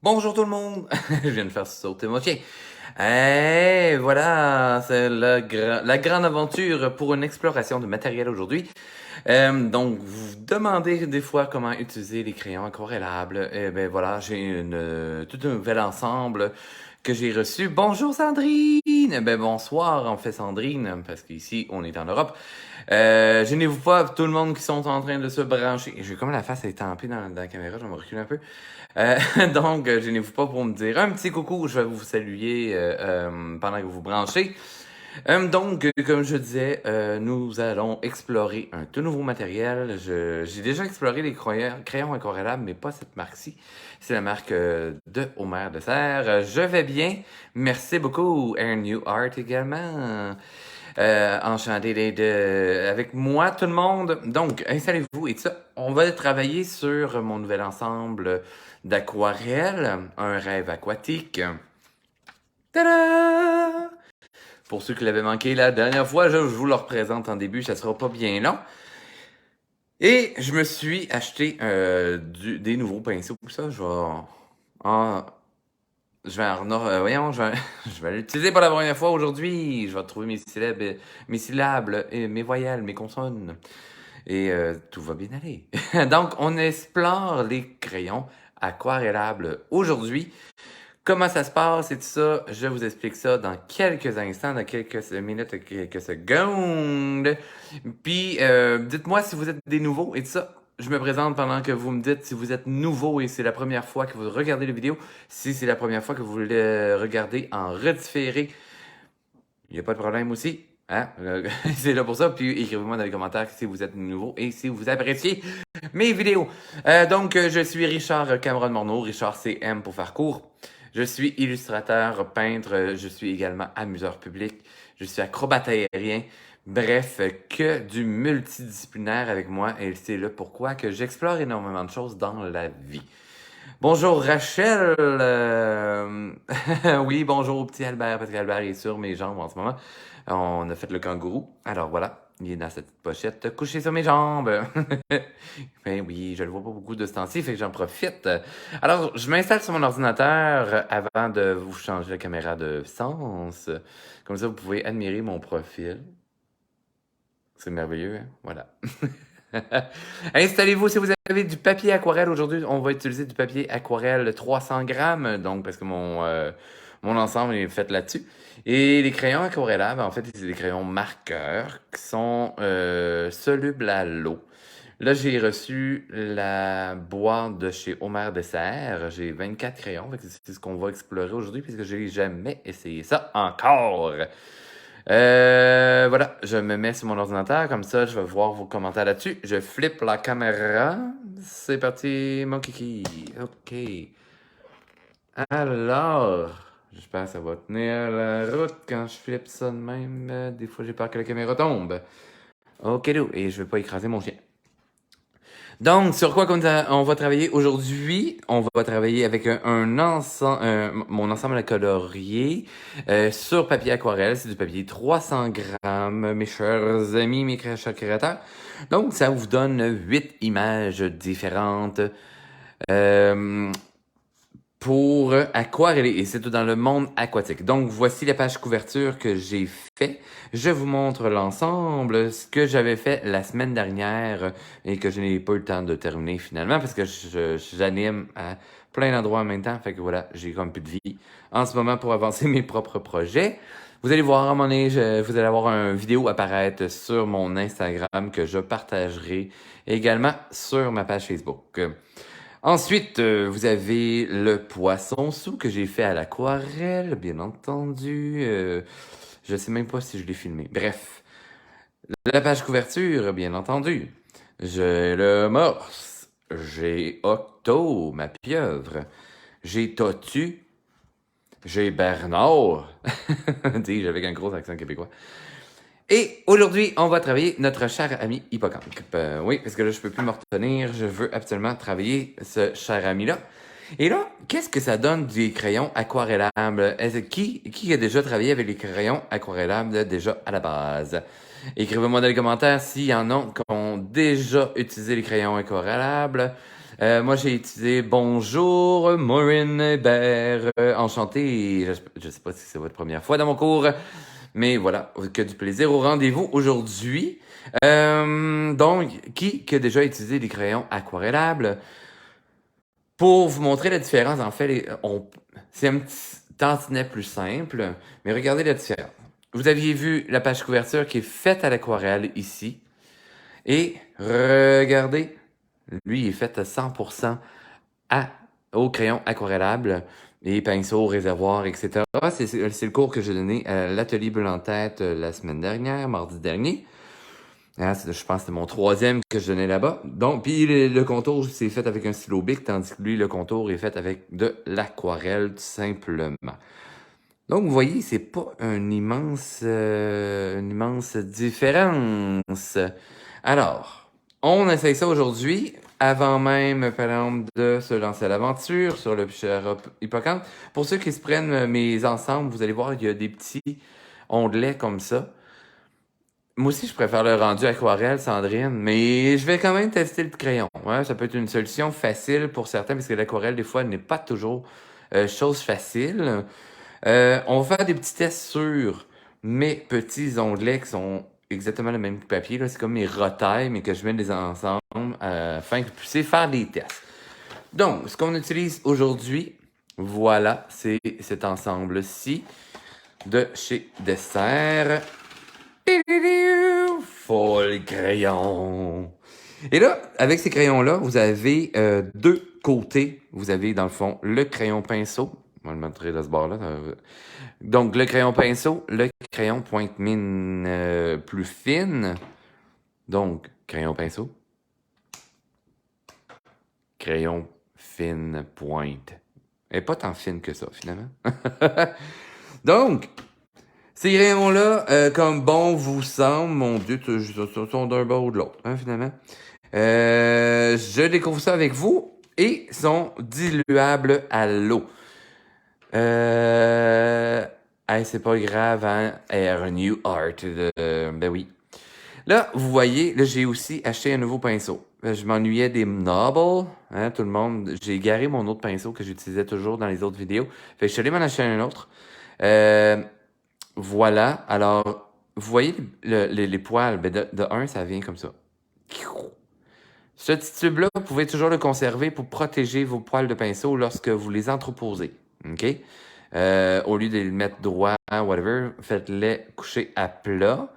Bonjour tout le monde! Je viens de faire sauter mon chien. Et voilà, c'est la grande aventure pour une exploration de matériel aujourd'hui. Donc, vous vous demandez des fois comment utiliser les crayons aquarellables. Eh ben voilà, j'ai tout un nouvel ensemble que j'ai reçu. Bonjour Sandrine! Ben bonsoir en fait Sandrine, parce qu'ici on est en Europe. Gênez-vous pas, tout le monde qui sont en train de se brancher. J'ai comme la face étampée dans la caméra, je vais me reculer un peu. Donc, gênez-vous pas pour me dire un petit coucou, je vais vous saluer pendant que vous branchez. Donc, comme je disais, nous allons explorer un tout nouveau matériel. J'ai déjà exploré les crayons aquarellables, mais pas cette marque-ci. C'est la marque de Homer de Serre. Je vais bien. Merci beaucoup, Air New Art également. Enchanté d'être avec moi, tout le monde. Donc, installez-vous et tout ça. On va travailler sur mon nouvel ensemble d'aquarelles, un rêve aquatique. Tada! Pour ceux qui l'avaient manqué la dernière fois, je vous le représente en début, ça sera pas bien long. Et je me suis acheté des nouveaux pinceaux. Pour ça, je vais l'utiliser pour la première fois aujourd'hui. Je vais trouver mes syllabes et mes voyelles, mes consonnes. Et tout va bien aller. Donc, on explore les crayons aquarellables aujourd'hui. Comment ça se passe et tout ça, je vous explique ça dans quelques instants, dans quelques minutes, quelques secondes. Puis, dites-moi si vous êtes des nouveaux et tout ça. Je me présente pendant que vous me dites si vous êtes nouveau et c'est la première fois que vous regardez la vidéo. Si c'est la première fois que vous le regardez en redifféré, il n'y a pas de problème aussi. Hein? C'est là pour ça. Puis écrivez-moi dans les commentaires si vous êtes nouveau et si vous appréciez mes vidéos. Donc, je suis Richard Cameron Morneau, Richard CM pour faire court. Je suis illustrateur, peintre, je suis également amuseur public, je suis acrobate aérien. Bref, que du multidisciplinaire avec moi et c'est là pourquoi que j'explore énormément de choses dans la vie. Bonjour Rachel. Oui, bonjour au petit Albert, parce qu'Albert est sur mes jambes en ce moment. On a fait le kangourou. Alors voilà, il est dans cette petite pochette, couché sur mes jambes. Ben oui, je le vois pas beaucoup de ce temps-ci, fait que j'en profite. Alors, je m'installe sur mon ordinateur avant de vous changer la caméra de sens. Comme ça, vous pouvez admirer mon profil. C'est merveilleux, hein? Voilà. Installez-vous si vous avez du papier aquarelle. Aujourd'hui, on va utiliser du papier aquarelle 300 grammes, donc parce que mon ensemble est fait là-dessus. Et les crayons aquarellables, en fait, c'est des crayons marqueurs qui sont solubles à l'eau. Là, j'ai reçu la boîte de chez Homer de Serre. J'ai 24 crayons, c'est ce qu'on va explorer aujourd'hui puisque je n'ai jamais essayé ça encore. Voilà, je me mets sur mon ordinateur, comme ça je vais voir vos commentaires là-dessus. Je flippe la caméra. C'est parti, mon kiki. OK. Alors, j'espère que ça va tenir la route quand je flippe ça de même. Des fois, j'ai peur que la caméra tombe. OK, et je vais pas écraser mon chien. Donc, sur quoi on va travailler aujourd'hui? On va travailler avec mon ensemble à colorier sur papier aquarelle. C'est du papier 300 grammes, mes chers amis, mes chers créateurs. Donc, ça vous donne 8 images différentes pour aquareller. Et c'est tout dans le monde aquatique. Donc, voici la page couverture que j'ai fait. Je vous montre l'ensemble, ce que j'avais fait la semaine dernière et que je n'ai pas eu le temps de terminer finalement parce que j'anime à plein d'endroits en même temps. Fait que voilà, j'ai comme plus de vie en ce moment pour avancer mes propres projets. Vous allez voir à un moment donné, vous allez avoir une vidéo apparaître sur mon Instagram que je partagerai également sur ma page Facebook. Ensuite, vous avez le poisson sous que j'ai fait à l'aquarelle, bien entendu. Je sais même pas si je l'ai filmé. Bref, la page couverture, bien entendu. J'ai le morse. J'ai Octo, ma pieuvre. J'ai Totu. J'ai Bernard. Dis-je avec un gros accent québécois. Et aujourd'hui, on va travailler notre cher ami Hippocampe. Oui, parce que là, je peux plus me retenir. Je veux absolument travailler ce cher ami-là. Et là, qu'est-ce que ça donne des crayons aquarellables? Qui a déjà travaillé avec les crayons aquarellables déjà à la base? Écrivez-moi dans les commentaires s'il y en a qui ont déjà utilisé les crayons aquarellables. Moi, j'ai utilisé Bonjour, Maureen Hébert. Enchanté. Je sais pas si c'est votre première fois dans mon cours, mais voilà, que du plaisir au rendez-vous aujourd'hui. Donc, qui a déjà utilisé des crayons aquarellables? Pour vous montrer la différence, en fait, c'est un petit tantinet plus simple, mais regardez la différence. Vous aviez vu la page couverture qui est faite à l'aquarelle ici. Et regardez, lui, il est fait à 100% au crayon aquarellable, et pinceaux, réservoirs, etc. C'est le cours que j'ai donné à l'atelier Bleu en tête la semaine dernière, mardi dernier. Hein, je pense que c'était mon troisième que je donnais là-bas. Donc, puis le contour, c'est fait avec un stylo Bic, tandis que lui, le contour est fait avec de l'aquarelle, tout simplement. Donc, vous voyez, c'est pas une immense différence. Alors, on essaye ça aujourd'hui, avant même, par exemple, de se lancer à l'aventure sur le Pichero Hippocampe. Pour ceux qui se prennent mes ensembles, vous allez voir, il y a des petits ondelets comme ça. Moi aussi, je préfère le rendu aquarelle, Sandrine, mais je vais quand même tester le crayon. Ouais, ça peut être une solution facile pour certains, parce que l'aquarelle, des fois, n'est pas toujours chose facile. On va faire des petits tests sur mes petits onglets qui sont exactement le même papier. Là. C'est comme mes retailles, mais que je mets les ensemble afin que vous puissiez faire des tests. Donc, ce qu'on utilise aujourd'hui, voilà, c'est cet ensemble-ci de chez Dessert. Full crayon. Et là, avec ces crayons-là, vous avez deux côtés. Vous avez, dans le fond, le crayon pinceau. On va le mettre de ce bord-là. Donc, le crayon pinceau, le crayon pointe mine plus fine. Donc, crayon pinceau. Crayon fine pointe. Elle n'est pas tant fine que ça, finalement. Donc, ces crayons-là, comme bon vous semble, mon Dieu, sont d'un bord ou de l'autre, hein, finalement. Je découvre ça avec vous et sont diluables à l'eau. Hey, c'est pas grave, hein? Air New Art. Ben oui. Là, vous voyez, là, j'ai aussi acheté un nouveau pinceau. Je m'ennuyais des Noble, hein, tout le monde. J'ai garé mon autre pinceau que j'utilisais toujours dans les autres vidéos. Fait que je suis allé m'en acheter un autre. Voilà. Alors, vous voyez les poils, ben de un, ça vient comme ça. Ce petit tube-là, vous pouvez toujours le conserver pour protéger vos poils de pinceau lorsque vous les entreposez. OK? Au lieu de les mettre droit, whatever, faites-les coucher à plat.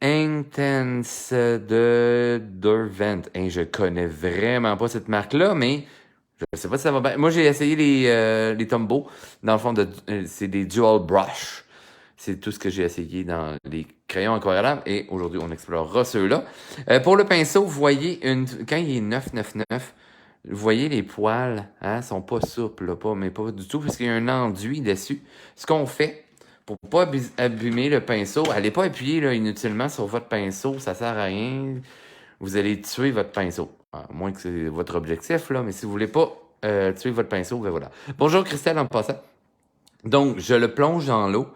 Intense de Derwent. Hey, je connais vraiment pas cette marque-là, mais je sais pas si ça va bien. Moi, j'ai essayé les Tombow. Dans le fond, c'est des Dual Brush. C'est tout ce que j'ai essayé dans les crayons aquarellables. Et aujourd'hui, on explorera ceux-là. Pour le pinceau, vous voyez, quand il est 999, vous voyez les poils, hein, sont pas souples, là, mais pas du tout, parce qu'il y a un enduit dessus. Ce qu'on fait, pour pas abîmer le pinceau, allez pas appuyer là, inutilement sur votre pinceau, ça sert à rien. Vous allez tuer votre pinceau. À moins que c'est votre objectif, là, mais si vous voulez pas tuer votre pinceau, ben voilà. Bonjour Christelle en passant. Donc, je le plonge dans l'eau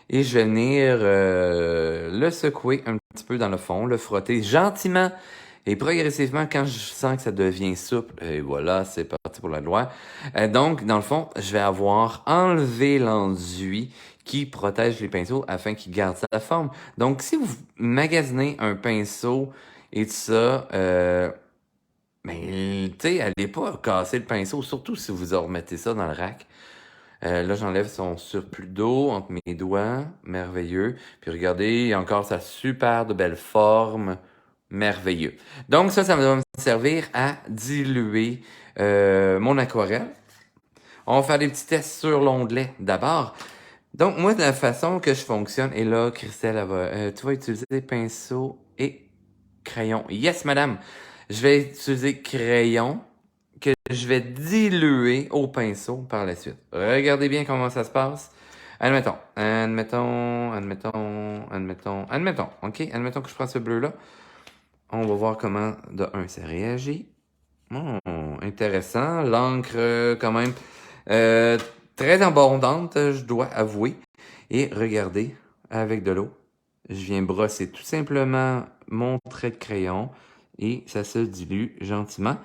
et je vais venir le secouer un petit peu dans le fond, le frotter gentiment et progressivement quand je sens que ça devient souple. Et voilà, c'est parti pour la loi. Donc, dans le fond, je vais avoir enlevé l'enduit qui protège les pinceaux afin qu'ils gardent sa forme. Donc, si vous magasinez un pinceau et tout ça, tu sais, allez pas casser le pinceau, surtout si vous remettez ça dans le rack. Là, j'enlève son surplus d'eau entre mes doigts. Merveilleux. Puis regardez, il y a encore sa super de belle forme. Merveilleux. Donc ça va me servir à diluer mon aquarelle. On va faire des petits tests sur l'onglet d'abord. Donc moi, de la façon que je fonctionne, et là, Christelle, tu vas utiliser pinceau et crayon. Yes, madame. Je vais utiliser crayon que je vais diluer au pinceau par la suite. Regardez bien comment ça se passe. Admettons, OK? Admettons que je prends ce bleu-là. On va voir comment, de un, ça réagit. Intéressant. L'encre, quand même, très abondante, je dois avouer. Et regardez, avec de l'eau, je viens brosser tout simplement mon trait de crayon et ça se dilue gentiment.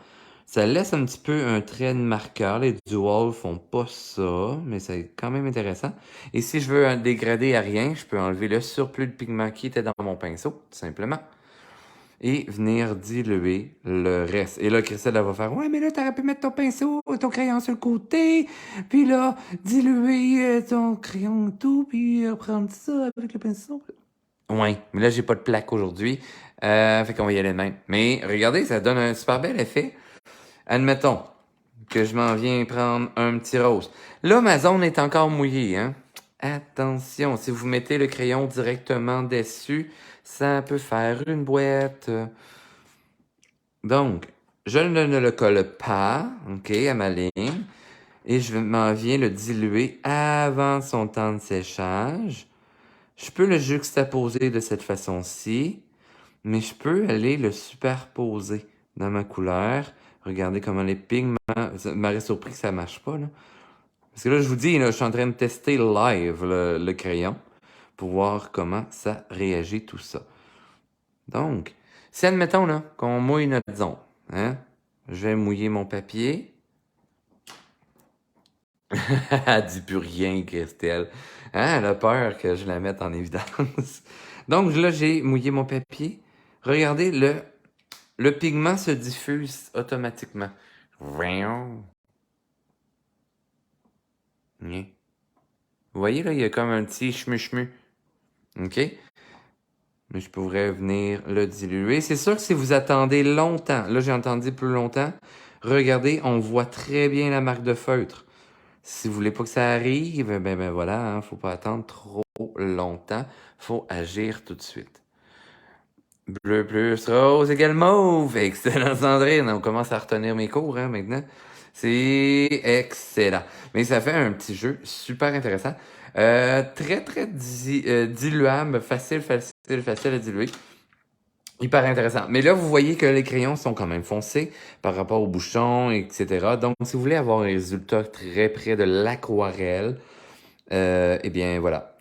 Ça laisse un petit peu un trait de marqueur. Les Dual font pas ça, mais c'est quand même intéressant. Et si je veux un dégradé à rien, je peux enlever le surplus de pigment qui était dans mon pinceau, tout simplement, et venir diluer le reste. Et là, Christelle, elle va faire « Ouais, mais là, t'aurais pu mettre ton pinceau, ton crayon sur le côté, puis là, diluer ton crayon et tout, puis reprendre ça avec le pinceau. » Ouais, mais là, j'ai pas de plaque aujourd'hui, fait qu'on va y aller de même. Mais regardez, ça donne un super bel effet. Admettons que je m'en viens prendre un petit rose. Là, ma zone est encore mouillée, hein. Attention, si vous mettez le crayon directement dessus, ça peut faire une boîte. Donc, je ne le colle pas, OK, à ma ligne, et je m'en viens le diluer avant son temps de séchage. Je peux le juxtaposer de cette façon-ci, mais je peux aller le superposer dans ma couleur. Regardez comment les pigments... Ça m'aurait surpris que ça marche pas, là. Parce que là, je vous dis, là, je suis en train de tester live le crayon pour voir comment ça réagit tout ça. Donc, si admettons là, qu'on mouille notre zone, hein, je vais mouiller mon papier. Elle dit plus rien, Christelle. Hein, elle a peur que je la mette en évidence. Donc là, j'ai mouillé mon papier. Regardez, le pigment se diffuse automatiquement. Vous voyez, là, il y a comme un petit chmu-chmu. OK? Mais je pourrais venir le diluer. C'est sûr que si vous attendez longtemps, là, j'ai entendu plus longtemps, regardez, on voit très bien la marque de feutre. Si vous voulez pas que ça arrive, ben voilà, hein, faut pas attendre trop longtemps. Faut agir tout de suite. Bleu plus rose égale mauve. Excellent, Sandrine. On commence à retenir mes cours, hein, maintenant. C'est excellent. Mais ça fait un petit jeu super intéressant. Très diluable, facile à diluer. Hyper intéressant. Mais là, vous voyez que les crayons sont quand même foncés par rapport au bouchon, etc. Donc, si vous voulez avoir un résultat très près de l'aquarelle, eh bien, voilà.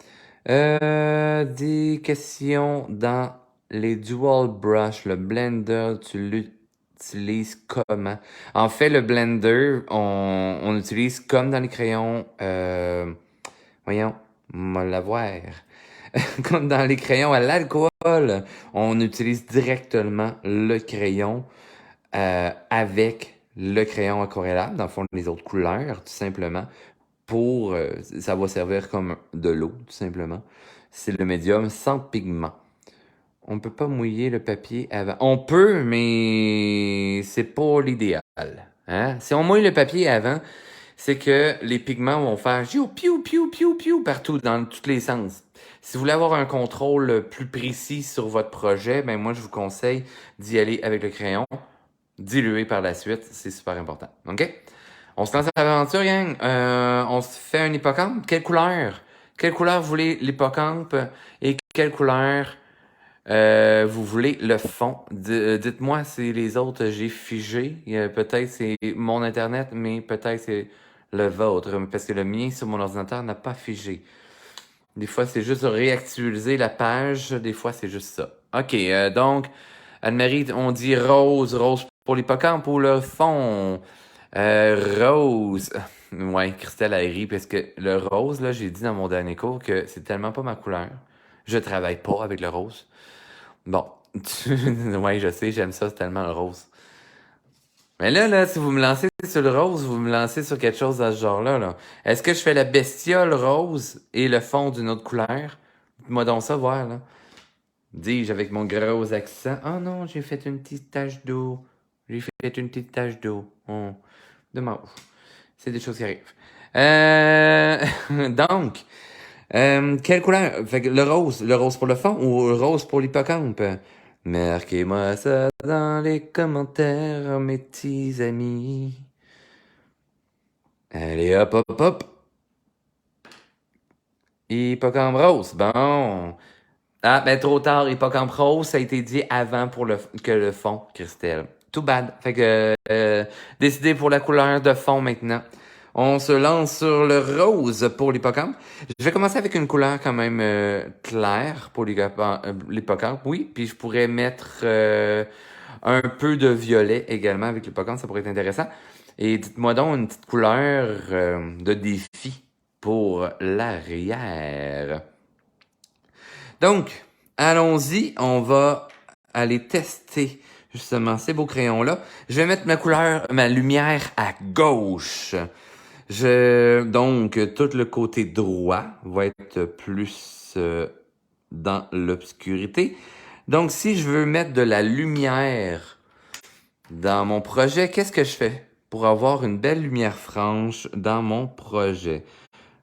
Des questions dans les dual brush, le blender, tu l'utilises comment? En fait, le blender, on utilise comme dans les crayons, voyons, on la voir. Comme dans les crayons à l'alcool, on utilise directement le crayon avec le crayon aquarellable, dans le fond, les autres couleurs, tout simplement, pour... ça va servir comme de l'eau, tout simplement. C'est le médium sans pigment. On peut pas mouiller le papier avant. On peut, mais c'est pas l'idéal. Hein? Si on mouille le papier avant, c'est que les pigments vont faire piou, piou, piou, piou, piou partout, dans tous les sens. Si vous voulez avoir un contrôle plus précis sur votre projet, ben moi, je vous conseille d'y aller avec le crayon, diluer par la suite, c'est super important. OK? On se lance à l'aventure, gang. On se fait un hippocampe. Quelle couleur? Quelle couleur vous voulez l'hippocampe? Et quelle couleur vous voulez le fond? Dites-moi si les autres, j'ai figé. Peut-être c'est mon Internet, mais peut-être c'est le vôtre. Parce que le mien sur mon ordinateur n'a pas figé. Des fois, c'est juste réactualiser la page. Des fois, c'est juste ça. OK, donc, Anne-Marie, on dit rose. Rose pour l'hippocampe ou le fond? Rose. Ouais, Christelle a ri parce que le rose, là, j'ai dit dans mon dernier cours que c'est tellement pas ma couleur. Je travaille pas avec le rose. Bon. Ouais, je sais, j'aime ça, c'est tellement le rose. Mais là, si vous me lancez sur le rose, vous me lancez sur quelque chose dans ce genre-là, là. Est-ce que je fais la bestiole rose et le fond d'une autre couleur? Dites-moi donc ça, voir, là. Dis-je avec mon gros accent. Oh non, j'ai fait une petite tache d'eau. J'ai fait une petite tache d'eau. Oh. Dommage. C'est des choses qui arrivent. Donc, quelle couleur? Fait que le rose pour le fond ou le rose pour l'hippocampe? Marquez-moi ça dans les commentaires, mes petits amis. Allez, hop, hop, hop. Hippocampe rose, bon. Ah, ben trop tard, hippocampe rose, ça a été dit avant pour que le fond, Christelle. Too bad. Fait que, décidez pour la couleur de fond maintenant. On se lance sur le rose pour l'hippocampe. Je vais commencer avec une couleur quand même claire pour l'hippocampe, oui. Puis je pourrais mettre Un peu de violet également avec l'hippocampe, ça pourrait être intéressant. Et dites-moi donc une petite couleur de défi pour l'arrière. Donc, allons-y, on va aller tester justement ces beaux crayons-là. Je vais mettre ma lumière à gauche. Donc, tout le côté droit va être plus dans l'obscurité. Donc, si je veux mettre de la lumière dans mon projet, qu'est-ce que je fais pour avoir une belle lumière franche dans mon projet?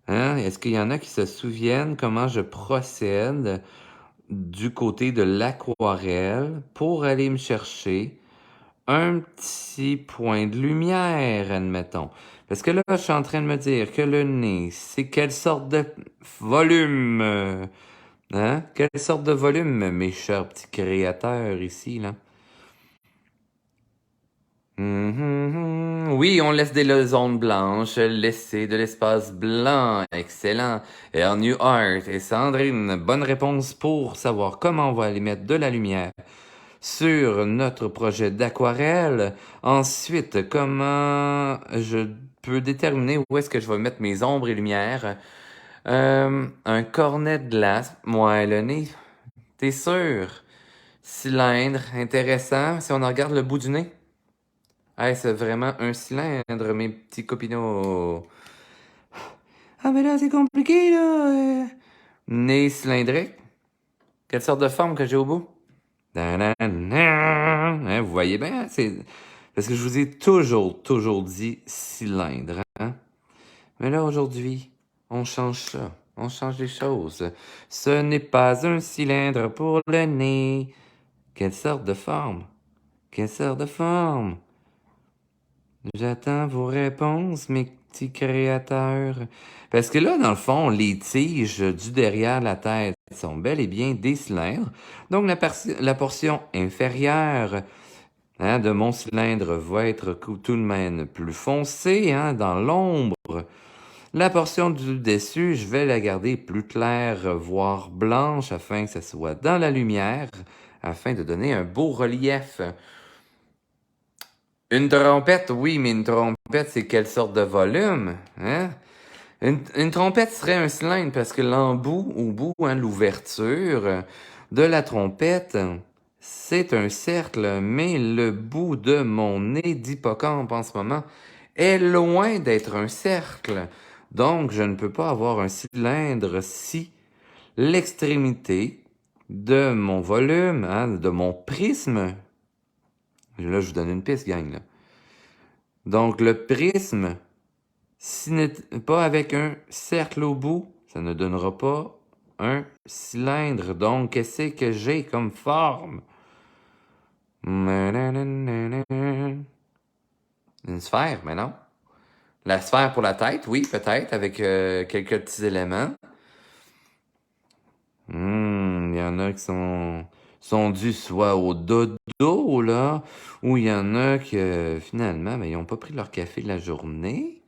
Hein? Est-ce qu'il y en a qui se souviennent comment je procède du côté de l'aquarelle pour aller me chercher un petit point de lumière, admettons? Parce que là, je suis en train de me dire que le nez, c'est quelle sorte de volume? Hein? Quelle sorte de volume, mes chers petits créateurs ici, là? Oui, on laisse des zones blanches, laisser de l'espace blanc. Excellent. Air New Art et Sandrine, bonne réponse pour savoir comment on va aller mettre de la lumière sur notre projet d'aquarelle. Ensuite, comment je peux déterminer où est-ce que je vais mettre mes ombres et lumières. Un cornet de glace. Ouais, le nez, t'es sûr? Cylindre, intéressant. Si on en regarde le bout du nez. Hey, c'est vraiment un cylindre, mes petits copinots. Ah, mais là, c'est compliqué, là. Nez cylindrique. Quelle sorte de forme que j'ai au bout? Hein, vous voyez bien, c'est... Parce que je vous ai toujours dit cylindre, hein? Mais là, aujourd'hui, on change ça. On change les choses. Ce n'est pas un cylindre pour le nez. Quelle sorte de forme? Quelle sorte de forme? J'attends vos réponses, mes petits créateurs. Parce que là, dans le fond, les tiges du derrière la tête sont bel et bien des cylindres. Donc, la portion inférieure de mon cylindre va être tout de même plus foncée, dans l'ombre. La portion du dessus, je vais la garder plus claire, voire blanche, afin que ça soit dans la lumière, afin de donner un beau relief. Une trompette, oui, mais une trompette, c'est quelle sorte de volume, hein? Une trompette serait un cylindre parce que l'embout, au bout, l'ouverture de la trompette, c'est un cercle, mais le bout de mon nez d'hippocampe en ce moment est loin d'être un cercle. Donc, je ne peux pas avoir un cylindre si l'extrémité de mon volume, de mon prisme, là, je vous donne une piste, gang, là. Donc, le prisme, si n'est pas avec un cercle au bout, ça ne donnera pas un cylindre. Donc, qu'est-ce que j'ai comme forme? Une sphère, mais non. La sphère pour la tête, oui, peut-être, avec quelques petits éléments. Il y en a qui sont dus soit au dodo, là, ou il y en a qui, finalement, ils n'ont pas pris leur café de la journée.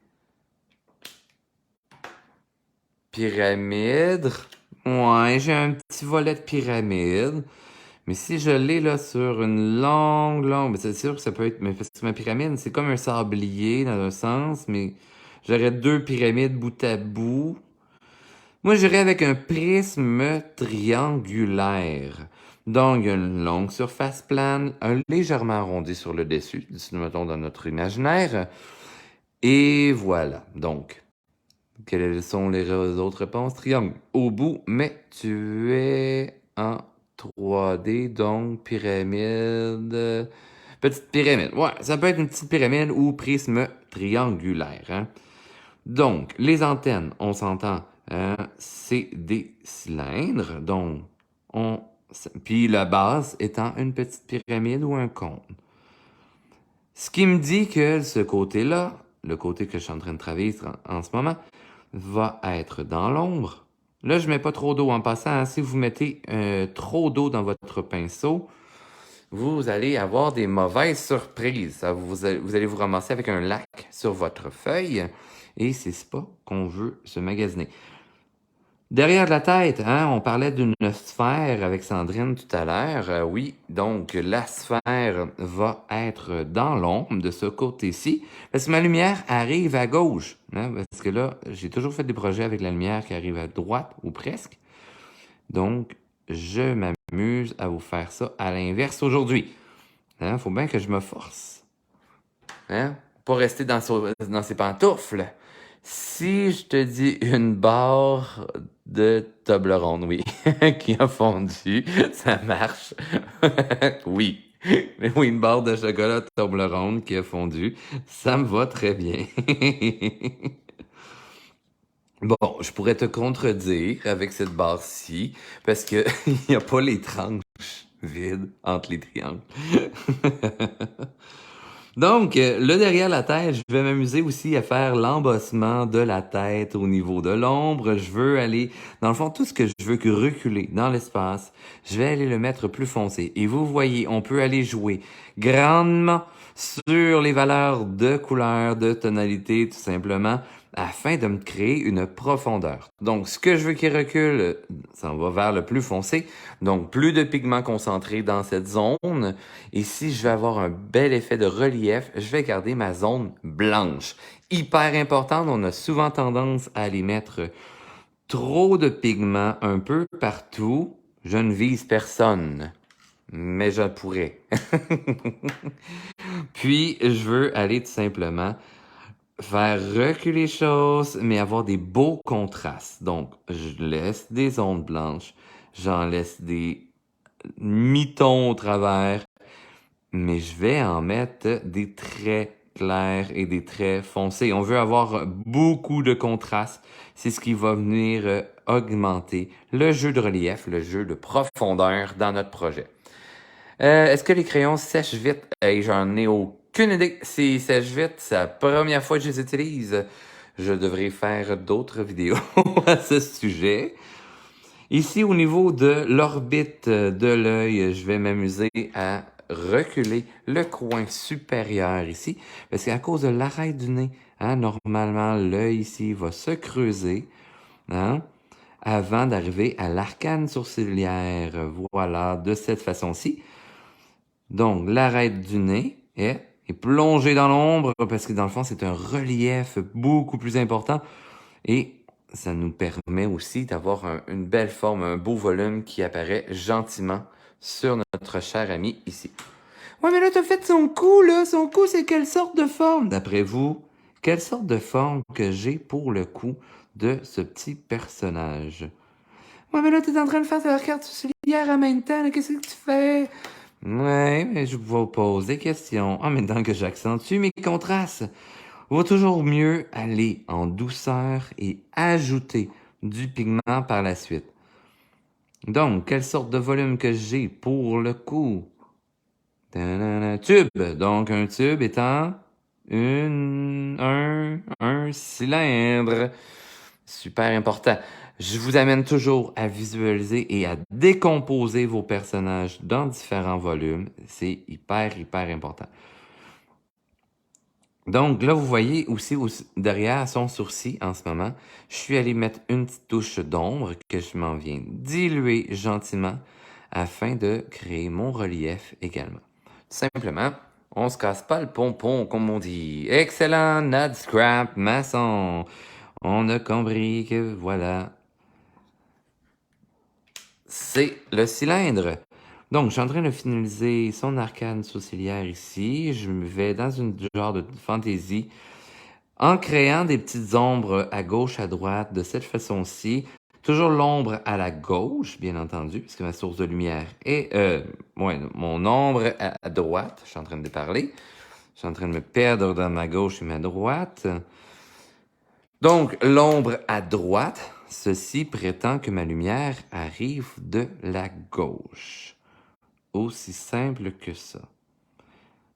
Pyramide. Ouais, j'ai un petit volet de pyramide. Mais si je l'ai là sur une longue, c'est sûr que ça peut être... Mais parce que ma pyramide, c'est comme un sablier dans un sens, mais j'aurais deux pyramides bout à bout. Moi, j'irais avec un prisme triangulaire. Donc, une longue surface plane, un légèrement arrondi sur le dessus, si nous mettons dans notre imaginaire. Et voilà. Donc, quelles sont les autres réponses? Triangle au bout, mais tu es en 3D, donc pyramide. Petite pyramide. Ouais, ça peut être une petite pyramide ou prisme triangulaire, hein. Donc, les antennes, on s'entend, c'est des cylindres. Donc, puis la base étant une petite pyramide ou un cône. Ce qui me dit que ce côté-là, le côté que je suis en train de travailler en ce moment, va être dans l'ombre. Là, je mets pas trop d'eau en passant, hein. Si vous mettez trop d'eau dans votre pinceau, vous allez avoir des mauvaises surprises. Vous allez vous ramasser avec un lac sur votre feuille et c'est pas qu'on veut se magasiner. Derrière la tête, hein, on parlait d'une sphère avec Sandrine tout à l'heure. Oui, donc la sphère va être dans l'ombre de ce côté-ci, parce que ma lumière arrive à gauche. Hein, parce que là, j'ai toujours fait des projets avec la lumière qui arrive à droite, ou presque. Donc, je m'amuse à vous faire ça à l'inverse aujourd'hui. Hein, faut bien que je me force. Hein? Pas rester dans ses pantoufles. Si je te dis une barre de Toblerone, oui, qui a fondu, ça marche. Oui. Mais oui, une barre de chocolat Toblerone qui a fondu, ça me va très bien. Bon, je pourrais te contredire avec cette barre-ci, parce que il n'y a pas les tranches vides entre les triangles. Donc, là derrière la tête, je vais m'amuser aussi à faire l'embossement de la tête au niveau de l'ombre. Je veux aller, dans le fond, tout ce que je veux que reculer dans l'espace, je vais aller le mettre plus foncé. Et vous voyez, on peut aller jouer grandement sur les valeurs de couleur, de tonalité, tout simplement, afin de me créer une profondeur. Donc, ce que je veux qu'il recule, ça va vers le plus foncé. Donc, plus de pigments concentrés dans cette zone. Et si je veux avoir un bel effet de relief, je vais garder ma zone blanche. Hyper importante, on a souvent tendance à aller mettre trop de pigments un peu partout. Je ne vise personne, mais je pourrais. Puis, je veux aller tout simplement faire reculer les choses, mais avoir des beaux contrastes. Donc, je laisse des zones blanches, j'en laisse des mi-tons au travers, mais je vais en mettre des traits clairs et des traits foncés. On veut avoir beaucoup de contraste. C'est ce qui va venir augmenter le jeu de relief, le jeu de profondeur dans notre projet. Est-ce que les crayons sèchent vite? Hey, j'en ai aucune idée s'ils sèchent vite. C'est la première fois que je les utilise. Je devrais faire d'autres vidéos à ce sujet. Ici, au niveau de l'orbite de l'œil, je vais m'amuser à reculer le coin supérieur ici, parce qu'à cause de l'arête du nez, hein, normalement, l'œil ici va se creuser, hein, avant d'arriver à l'arcane sourcilière. Voilà, de cette façon-ci. Donc, l'arête du nez est plongée dans l'ombre, parce que dans le fond, c'est un relief beaucoup plus important, et ça nous permet aussi d'avoir une belle forme, un beau volume qui apparaît gentiment sur notre cher ami ici. Ouais, mais là, t'as fait son cou, là. Son cou, c'est quelle sorte de forme? D'après vous, quelle sorte de forme que j'ai pour le cou de ce petit personnage? Ouais, mais là, t'es en train de faire ta carte sourcilière en même temps. là. Qu'est-ce que tu fais? Ouais, mais je vous pose des questions. En même temps que j'accentue mes contrastes. Vaut toujours mieux aller en douceur et ajouter du pigment par la suite. Donc, quelle sorte de volume que j'ai pour le coup? Tube. Donc, un tube étant un cylindre. Super important. Je vous amène toujours à visualiser et à décomposer vos personnages dans différents volumes. C'est hyper, hyper important. Donc là, vous voyez aussi derrière son sourcil en ce moment, je suis allé mettre une petite touche d'ombre que je m'en viens diluer gentiment afin de créer mon relief également. Tout simplement, on se casse pas le pompon comme on dit. Excellent, not scrap, maçon. On a compris que voilà, c'est le cylindre. Donc, je suis en train de finaliser son arcane sourcilière ici. Je me vais dans une genre de fantaisie en créant des petites ombres à gauche, à droite, de cette façon-ci. Toujours l'ombre à la gauche, bien entendu, puisque ma source de lumière est... mon ombre à droite. Je suis en train de parler. Je suis en train de me perdre dans ma gauche et ma droite. Donc, l'ombre à droite, ceci prétend que ma lumière arrive de la gauche. Aussi simple que ça.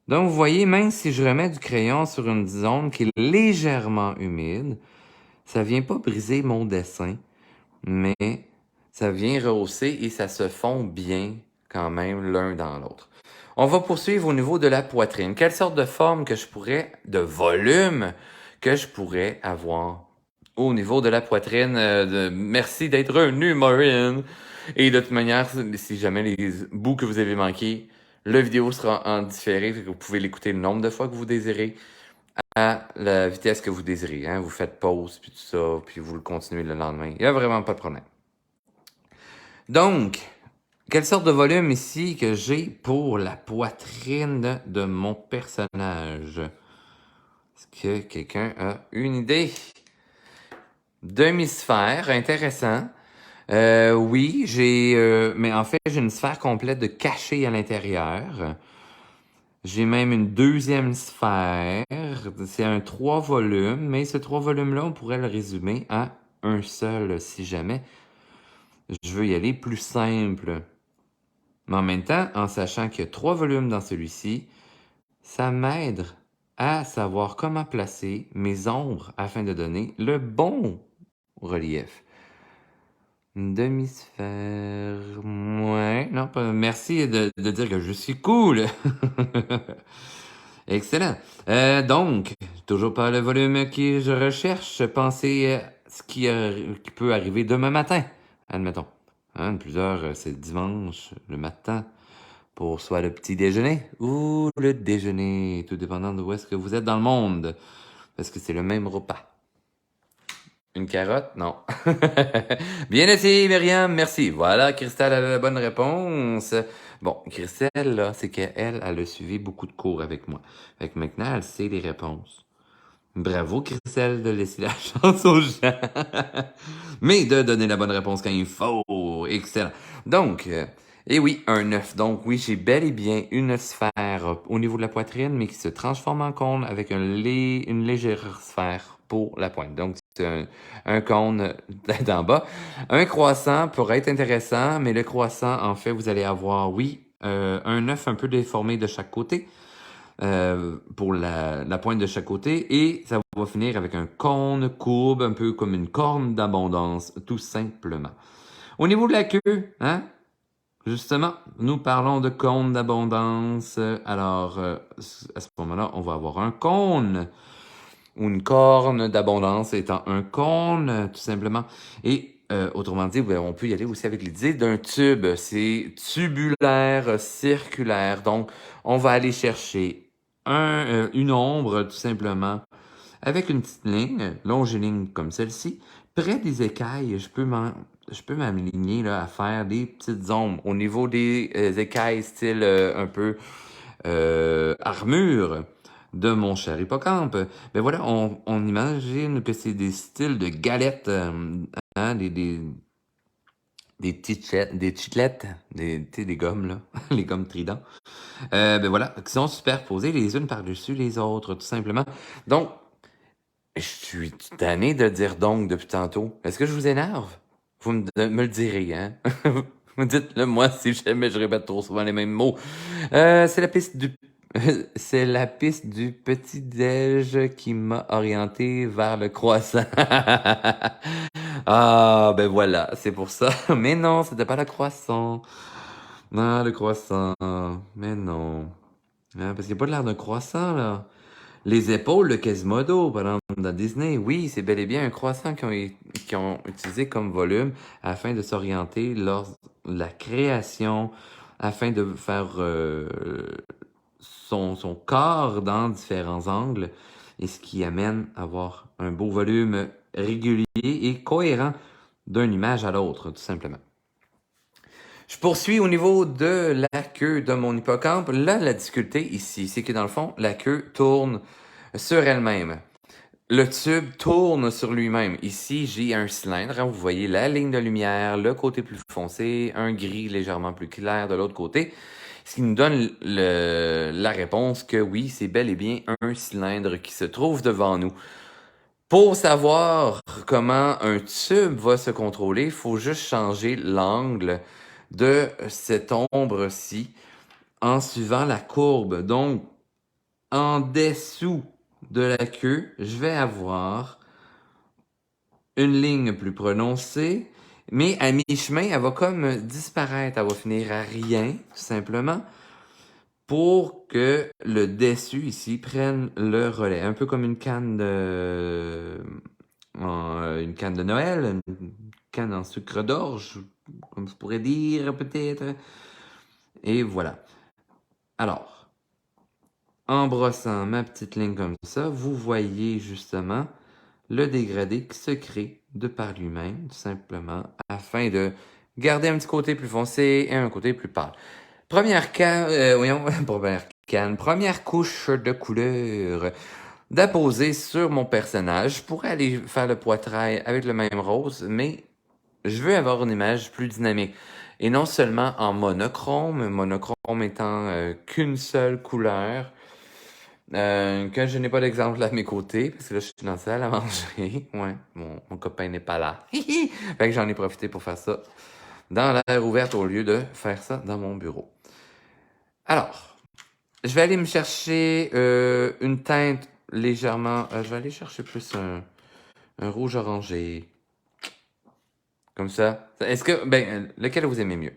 Donc, vous voyez, même si je remets du crayon sur une zone qui est légèrement humide, ça vient pas briser mon dessin, mais ça vient rehausser et ça se fond bien quand même l'un dans l'autre. On va poursuivre au niveau de la poitrine. Quelle sorte de forme que je pourrais, de volume que je pourrais avoir au niveau de la poitrine. Merci d'être venu, Maureen. Et de toute manière, si jamais les bouts que vous avez manqués, la vidéo sera en différé, fait que vous pouvez l'écouter le nombre de fois que vous désirez, à la vitesse que vous désirez. Hein. Vous faites pause, puis tout ça, puis vous le continuez le lendemain. Il n'y a vraiment pas de problème. Donc, quelle sorte de volume ici que j'ai pour la poitrine de mon personnage? Est-ce que quelqu'un a une idée? Demi-sphère, intéressant. Oui, mais en fait, j'ai une sphère complète de cachée à l'intérieur. J'ai même une deuxième sphère. C'est un 3 volumes, mais ce 3 volumes-là, on pourrait le résumer à un seul si jamais je veux y aller plus simple. Mais en même temps, en sachant qu'il y a 3 volumes dans celui-ci, ça m'aide à savoir comment placer mes ombres afin de donner le bon relief. Une demi-sphère. Ouais, non, pas. Merci de dire que je suis cool. Excellent. Donc, toujours pas le volume que je recherche. Pensez à ce qui peut arriver demain matin, admettons. Hein, plusieurs, c'est dimanche, le matin, pour soit le petit déjeuner ou le déjeuner, tout dépendant de où est-ce que vous êtes dans le monde, parce que c'est le même repas. Une carotte? Non. Bien essayé, Myriam, merci. Voilà, Christelle a la bonne réponse. Bon, Christelle, là, c'est qu'elle a suivi beaucoup de cours avec moi. Fait que maintenant, elle sait les réponses. Bravo, Christelle, de laisser la chance aux gens. Mais de donner la bonne réponse quand il faut. Excellent. Donc, et oui, un œuf. Donc, oui, j'ai bel et bien une sphère au niveau de la poitrine, mais qui se transforme en cône avec une légère sphère pour la pointe. Donc, c'est un cône d'en bas. Un croissant pourrait être intéressant, mais le croissant, en fait, vous allez avoir, oui, un œuf un peu déformé de chaque côté. Pour la pointe de chaque côté, et ça va finir avec un cône courbe, un peu comme une corne d'abondance, tout simplement. Au niveau de la queue, hein? Justement, nous parlons de cône d'abondance. Alors, à ce moment-là, on va avoir un cône, ou une corne d'abondance étant un cône, tout simplement. Et autrement dit, on peut y aller aussi avec l'idée d'un tube. C'est tubulaire, circulaire. Donc, on va aller chercher une ombre, tout simplement, avec une petite ligne, longiligne comme celle-ci. Près des écailles, je peux m'aligner là, à faire des petites ombres au niveau des écailles, style un peu armure de mon cher hippocampe. Ben voilà, on imagine que c'est des styles de galettes, hein, des chiclettes, des gommes, là, les gommes trident. Ben voilà, qui sont superposées les unes par-dessus les autres, tout simplement. Donc, je suis tanné de dire donc depuis tantôt. Est-ce que je vous énerve? Vous me le direz, hein? Vous dites-le moi si jamais je répète trop souvent les mêmes mots. C'est la piste du c'est la piste du petit-déj qui m'a orienté vers le croissant. Ah, ben voilà, c'est pour ça. Mais non, c'était pas le croissant. Non, le croissant. Mais non. Hein, parce qu'il n'y a pas de l'air d'un croissant, là. Les épaules de Quasimodo, par exemple, dans Disney, oui, c'est bel et bien un croissant qu'ils ont utilisé comme volume afin de s'orienter lors de la création, afin de faire son corps dans différents angles, et ce qui amène à avoir un beau volume régulier et cohérent d'une image à l'autre, tout simplement. Je poursuis au niveau de la queue de mon hippocampe. Là, la difficulté ici, c'est que dans le fond, la queue tourne sur elle-même. Le tube tourne sur lui-même. Ici, j'ai un cylindre. Hein, vous voyez la ligne de lumière, le côté plus foncé, un gris légèrement plus clair de l'autre côté. Ce qui nous donne la réponse que oui, c'est bel et bien un cylindre qui se trouve devant nous. Pour savoir comment un tube va se contrôler, il faut juste changer l'angle de cette ombre-ci en suivant la courbe. Donc, en dessous de la queue, je vais avoir une ligne plus prononcée, mais à mi-chemin, elle va comme disparaître. Elle va finir à rien, tout simplement, pour que le dessus ici prenne le relais. Un peu comme une canne une canne de Noël, une canne en sucre d'orge, comme je pourrais dire peut-être. Et voilà. Alors, en brossant ma petite ligne comme ça, vous voyez justement le dégradé qui se crée de par lui-même, tout simplement, afin de garder un petit côté plus foncé et un côté plus pâle. Première première couche de couleur d'apposer sur mon personnage. Je pourrais aller faire le poitrail avec le même rose, mais je veux avoir une image plus dynamique. Et non seulement en monochrome étant qu'une seule couleur, que je n'ai pas d'exemple à mes côtés, parce que là, je suis dans la salle à manger. Ouais, mon copain n'est pas là. Fait que j'en ai profité pour faire ça dans l'air ouverte au lieu de faire ça dans mon bureau. Alors, je vais aller me chercher une teinte légèrement... je vais aller chercher plus un rouge orangé. Comme ça. Est-ce que... Ben, lequel vous aimez mieux?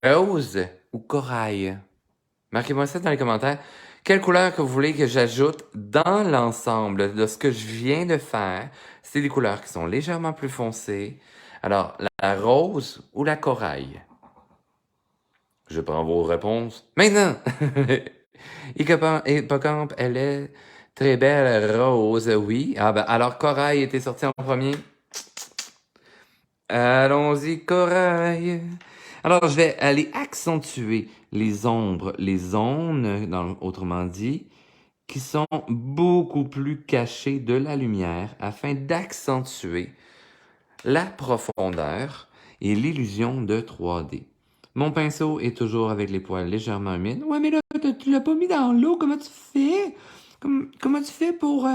Rose ou corail? Marquez-moi ça dans les commentaires. Quelle couleur que vous voulez que j'ajoute dans l'ensemble de ce que je viens de faire? C'est des couleurs qui sont légèrement plus foncées. Alors, la rose ou la corail? Je prends vos réponses maintenant! Hippocampe, elle est très belle rose, oui. Ah ben, alors Corail était sorti en premier. Allons-y, Corail. Alors, je vais aller accentuer les ombres, les zones, autrement dit, qui sont beaucoup plus cachées de la lumière afin d'accentuer la profondeur et l'illusion de 3D. Mon pinceau est toujours avec les poils légèrement humides. Ouais, mais là, tu l'as pas mis dans l'eau. Comment tu fais? Comment tu fais pour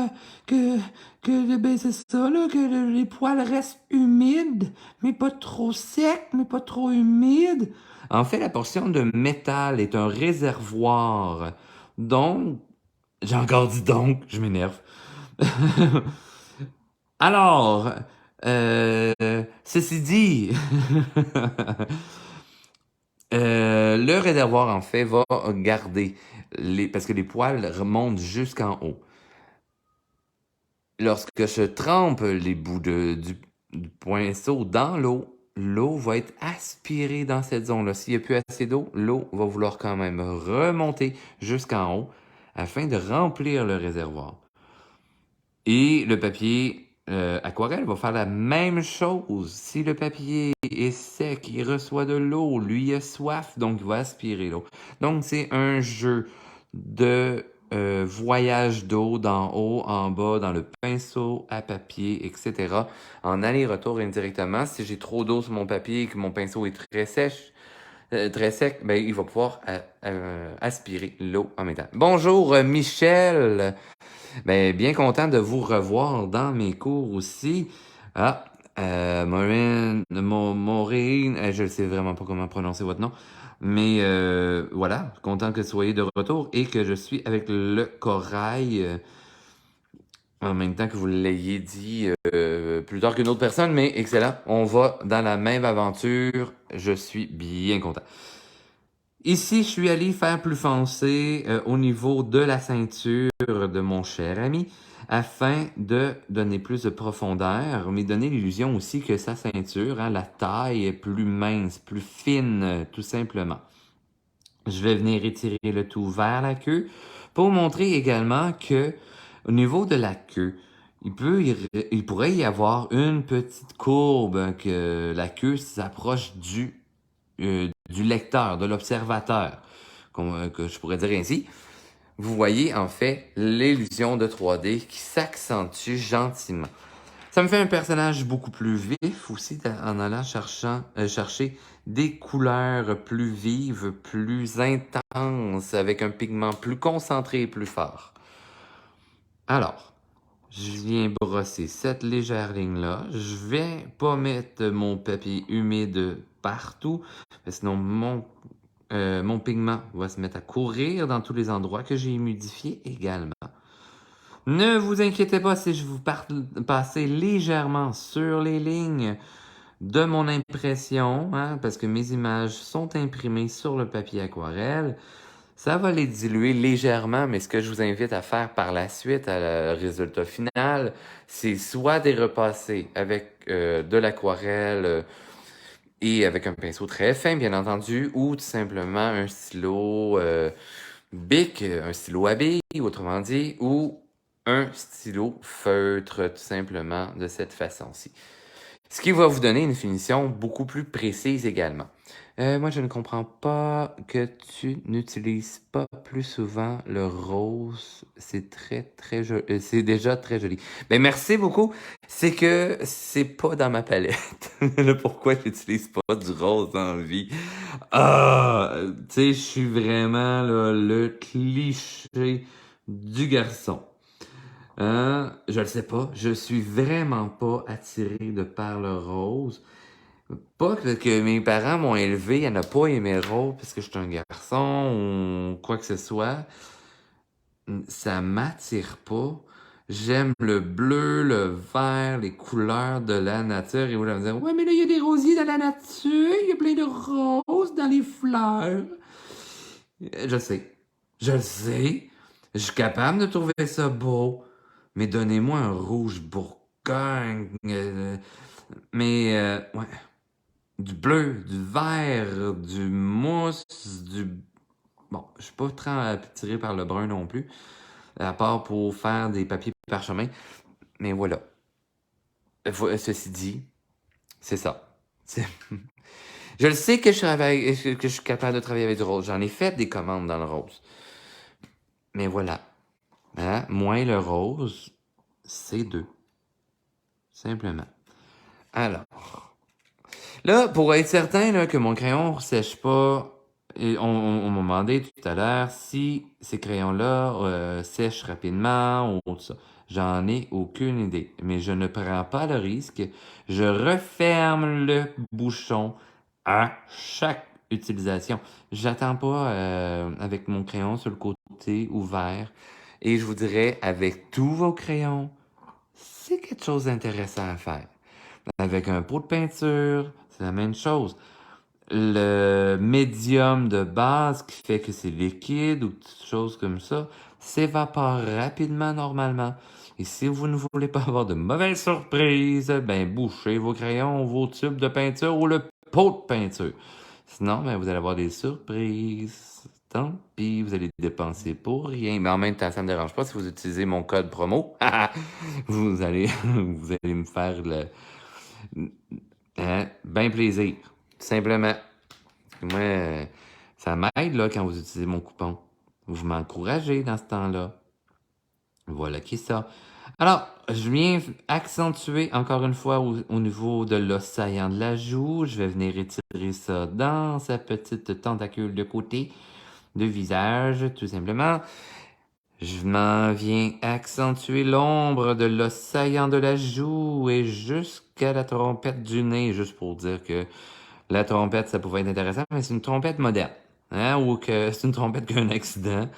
ben c'est ça, là, que les poils restent humides, mais pas trop secs, mais pas trop humides? En fait, la portion de métal est un réservoir. Donc, j'ai encore dit donc, je m'énerve. Alors, ceci dit, le réservoir, en fait, va garder parce que les poils remontent jusqu'en haut. Lorsque je trempe les bouts du pinceau dans l'eau, l'eau va être aspirée dans cette zone-là. S'il n'y a plus assez d'eau, l'eau va vouloir quand même remonter jusqu'en haut afin de remplir le réservoir. Et le papier aquarelle va faire la même chose. Si le papier est sec, il reçoit de l'eau, lui il a soif, donc il va aspirer l'eau. Donc c'est un jeu de voyage d'eau d'en haut, en bas, dans le pinceau à papier, etc. En aller-retour indirectement. Si j'ai trop d'eau sur mon papier et que mon pinceau est très sec, ben, il va pouvoir aspirer l'eau en même temps. Bonjour Michel! Ben, bien content de vous revoir dans mes cours aussi. Ah, Maureen, je ne sais vraiment pas comment prononcer votre nom. Mais voilà, content que vous soyez de retour et que je suis avec le corail en même temps que vous l'ayez dit plus tard qu'une autre personne, mais excellent. On va dans la même aventure. Je suis bien content. Ici, je suis allé faire plus foncé au niveau de la ceinture de mon cher ami afin de donner plus de profondeur, mais donner l'illusion aussi que sa ceinture, la taille est plus mince, plus fine, tout simplement. Je vais venir étirer le tout vers la queue pour montrer également que au niveau de la queue, il pourrait y avoir une petite courbe que la queue s'approche du lecteur, de l'observateur, que je pourrais dire ainsi. Vous voyez en fait l'illusion de 3D qui s'accentue gentiment. Ça me fait un personnage beaucoup plus vif aussi en allant chercher des couleurs plus vives, plus intenses, avec un pigment plus concentré et plus fort. Alors, je viens brosser cette légère ligne-là. Je vais pas mettre mon papier humide partout, parce que sinon mon pigment va se mettre à courir dans tous les endroits que j'ai humidifiés également. Ne vous inquiétez pas si je vous passer légèrement sur les lignes de mon impression, parce que mes images sont imprimées sur le papier aquarelle. Ça va les diluer légèrement, mais ce que je vous invite à faire par la suite, à le résultat final, c'est soit des repasser avec de l'aquarelle et avec un pinceau très fin, bien entendu, ou tout simplement un stylo Bic, un stylo à billes, autrement dit, ou un stylo feutre, tout simplement, de cette façon-ci. Ce qui va vous donner une finition beaucoup plus précise également. Moi, je ne comprends pas que tu n'utilises pas plus souvent le rose. C'est très joli. C'est déjà très joli. Ben, merci beaucoup. C'est que c'est pas dans ma palette. Le pourquoi j'utilise pas du rose dans la vie. Ah, tu sais, je suis vraiment là, le cliché du garçon. Je le sais pas. Je suis vraiment pas attiré de par le rose. Pas que mes parents m'ont élevé à ne pas aimer le rose parce que je suis un garçon ou quoi que ce soit. Ça m'attire pas. J'aime le bleu, le vert, les couleurs de la nature. Et vous allez me dire, ouais, mais là, il y a des rosiers dans la nature, il y a plein de roses dans les fleurs. Je sais. Je le sais. Je suis capable de trouver ça beau. Mais donnez-moi un rouge bourgogne. Ouais. Du bleu, du vert, du mousse, du... Bon, je suis pas très attiré par le brun non plus, à part pour faire des papiers parchemin. Mais voilà. Ceci dit, c'est ça. C'est- Je le sais que que je suis capable de travailler avec du rose. J'en ai fait des commandes dans le rose. Mais voilà. Hein? Moins le rose, c'est deux. Simplement. Alors, là, pour être certain là, que mon crayon ne sèche pas, et on m'a demandé tout à l'heure si ces crayons-là sèchent rapidement ou tout ça. J'en ai aucune idée, mais je ne prends pas le risque. Je referme le bouchon à chaque utilisation. J'attends pas avec mon crayon sur le côté ouvert. Et je vous dirais, avec tous vos crayons, c'est quelque chose d'intéressant à faire. Avec un pot de peinture, c'est la même chose. Le médium de base qui fait que c'est liquide ou toutes choses comme ça s'évapore rapidement normalement. Et si vous ne voulez pas avoir de mauvaises surprises, ben bouchez vos crayons, vos tubes de peinture ou le pot de peinture. Sinon, ben, vous allez avoir des surprises. Tant pis, vous allez dépenser pour rien. Mais en même temps, ça ne me dérange pas si vous utilisez mon code promo. vous allez, vous allez me faire ben plaisir. Tout simplement. Moi, ça m'aide là, quand vous utilisez mon coupon. Vous m'encouragez dans ce temps-là. Voilà qui est ça. Alors, je viens accentuer encore une fois au niveau de l'os saillant de la joue. Je vais venir étirer ça dans sa petite tentacule de côté de visage, tout simplement. Je m'en viens accentuer l'ombre de l'os saillant de la joue et jusqu'à la trompette du nez, juste pour dire que la trompette, ça pouvait être intéressant, mais c'est une trompette moderne. Hein? Ou que c'est une trompette qui a un accident.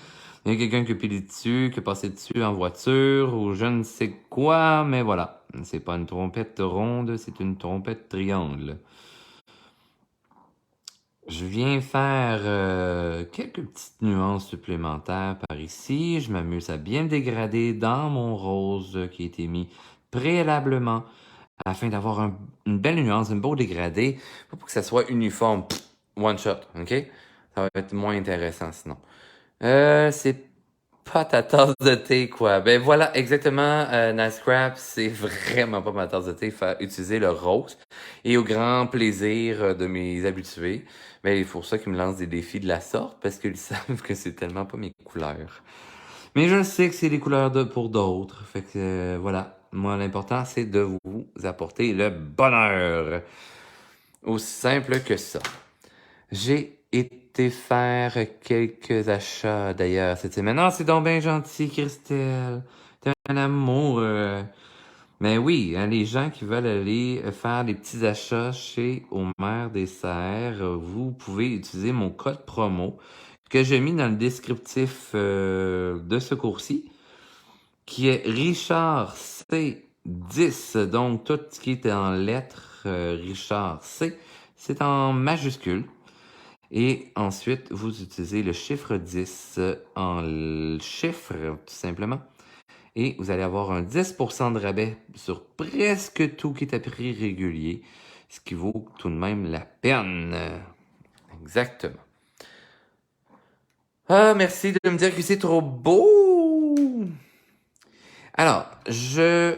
Il y a quelqu'un qui a pilé dessus, qui est passé dessus en voiture, ou je ne sais quoi, mais voilà. C'est pas une trompette ronde, c'est une trompette triangle. Je viens faire quelques petites nuances supplémentaires par ici. Je m'amuse à bien dégrader dans mon rose qui a été mis préalablement afin d'avoir une belle nuance, un beau dégradé, pas pour que ça soit uniforme, one shot, ok? Ça va être moins intéressant sinon. C'est pas ta tasse de thé, quoi. Ben voilà, exactement, Nice Crap, c'est vraiment pas ma tasse de thé. Faire utiliser le rose. Et au grand plaisir de mes habitués, ben il faut ça qu'ils me lancent des défis de la sorte, parce qu'ils savent que c'est tellement pas mes couleurs. Mais je sais que c'est les couleurs pour d'autres. Fait que voilà. Moi, l'important, c'est de vous apporter le bonheur. Aussi simple que ça. J'ai été faire quelques achats d'ailleurs cette semaine. Ah, c'est donc bien gentil, Christelle. T'es un amour. Mais oui, hein, les gens qui veulent aller faire des petits achats chez Omer Dessert, vous pouvez utiliser mon code promo que j'ai mis dans le descriptif de ce cours-ci, qui est Richard C10. Donc, tout ce qui est en lettres Richard C, c'est en majuscule. Et ensuite, vous utilisez le chiffre 10 en chiffre, tout simplement. Et vous allez avoir un 10% de rabais sur presque tout qui est à prix régulier, ce qui vaut tout de même la peine. Exactement. Ah, merci de me dire que c'est trop beau! Alors, je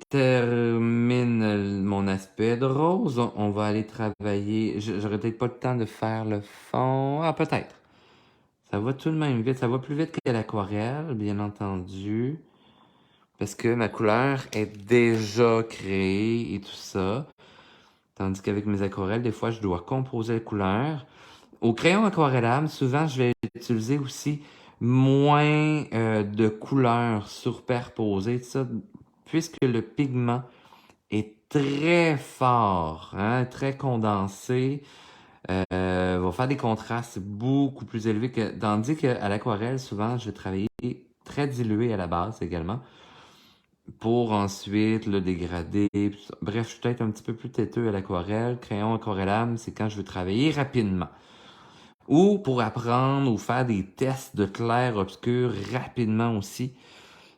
termine mon aspect de rose. On va aller travailler. J'aurais peut-être pas le temps de faire le fond. Ah, peut-être. Ça va tout de même vite. Ça va plus vite que l'aquarelle, bien entendu. Parce que ma couleur est déjà créée et tout ça. Tandis qu'avec mes aquarelles, des fois, je dois composer la couleur. Au crayon aquarellable, souvent, je vais utiliser aussi moins de couleurs superposées, tout ça, puisque le pigment est très fort, hein, très condensé, va faire des contrastes beaucoup plus élevés que, tandis qu'à l'aquarelle, souvent, je vais travailler très dilué à la base également, pour ensuite le dégrader. Bref, je suis peut-être un petit peu plus têteux à l'aquarelle. Crayon aquarellable, c'est quand je veux travailler rapidement. Ou pour apprendre ou faire des tests de clair-obscur rapidement aussi.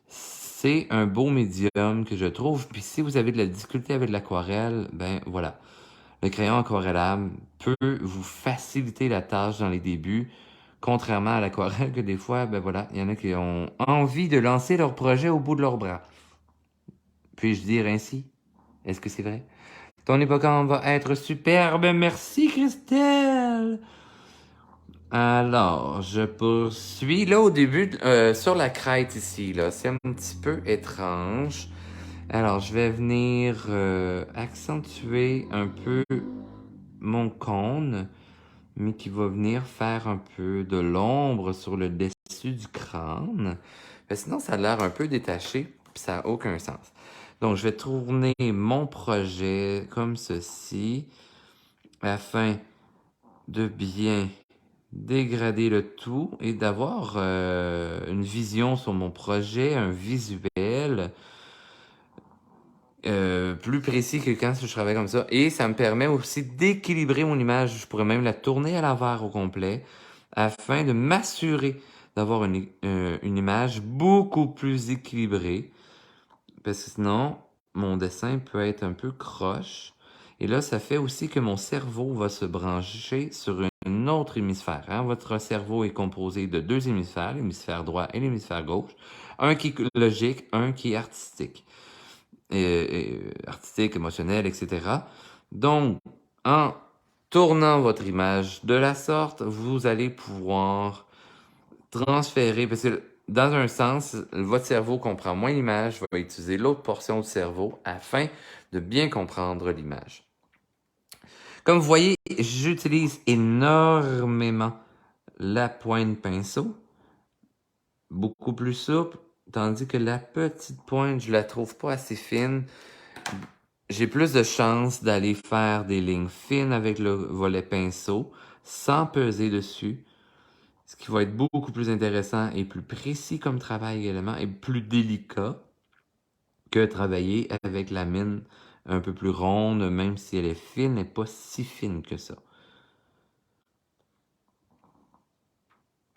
C'est un beau médium que je trouve. Puis si vous avez de la difficulté avec l'aquarelle, ben voilà. Le crayon aquarellable peut vous faciliter la tâche dans les débuts, contrairement à l'aquarelle que des fois, ben voilà, il y en a qui ont envie de lancer leur projet au bout de leurs bras. Puis-je dire ainsi? Est-ce que c'est vrai? Ton hippocampe va être superbe. Merci, Christelle! Alors, je poursuis. Là, au début, sur la crête ici, là, c'est un petit peu étrange. Alors, je vais venir accentuer un peu mon cône, mais qui va venir faire un peu de l'ombre sur le dessus du crâne. Sinon, ça a l'air un peu détaché, puis ça n'a aucun sens. Donc, je vais tourner mon projet comme ceci, afin de bien dégrader le tout et d'avoir une vision sur mon projet, un visuel plus précis que quand je travaille comme ça. Et ça me permet aussi d'équilibrer mon image. Je pourrais même la tourner à l'envers au complet afin de m'assurer d'avoir une image beaucoup plus équilibrée. Parce que sinon, mon dessin peut être un peu croche. Et là, ça fait aussi que mon cerveau va se brancher sur un autre hémisphère. Hein? Votre cerveau est composé de deux hémisphères, l'hémisphère droit et l'hémisphère gauche. Un qui est logique, un qui est artistique. Artistique, émotionnel, etc. Donc, en tournant votre image de la sorte, vous allez pouvoir transférer, parce que dans un sens, votre cerveau comprend moins l'image, va utiliser l'autre portion du cerveau afin de bien comprendre l'image. Comme vous voyez, j'utilise énormément la pointe pinceau, beaucoup plus souple, tandis que la petite pointe, je la trouve pas assez fine. J'ai plus de chances d'aller faire des lignes fines avec le volet pinceau sans peser dessus, ce qui va être beaucoup plus intéressant et plus précis comme travail également et plus délicat que travailler avec la mine un peu plus ronde, même si elle est fine, elle n'est pas si fine que ça.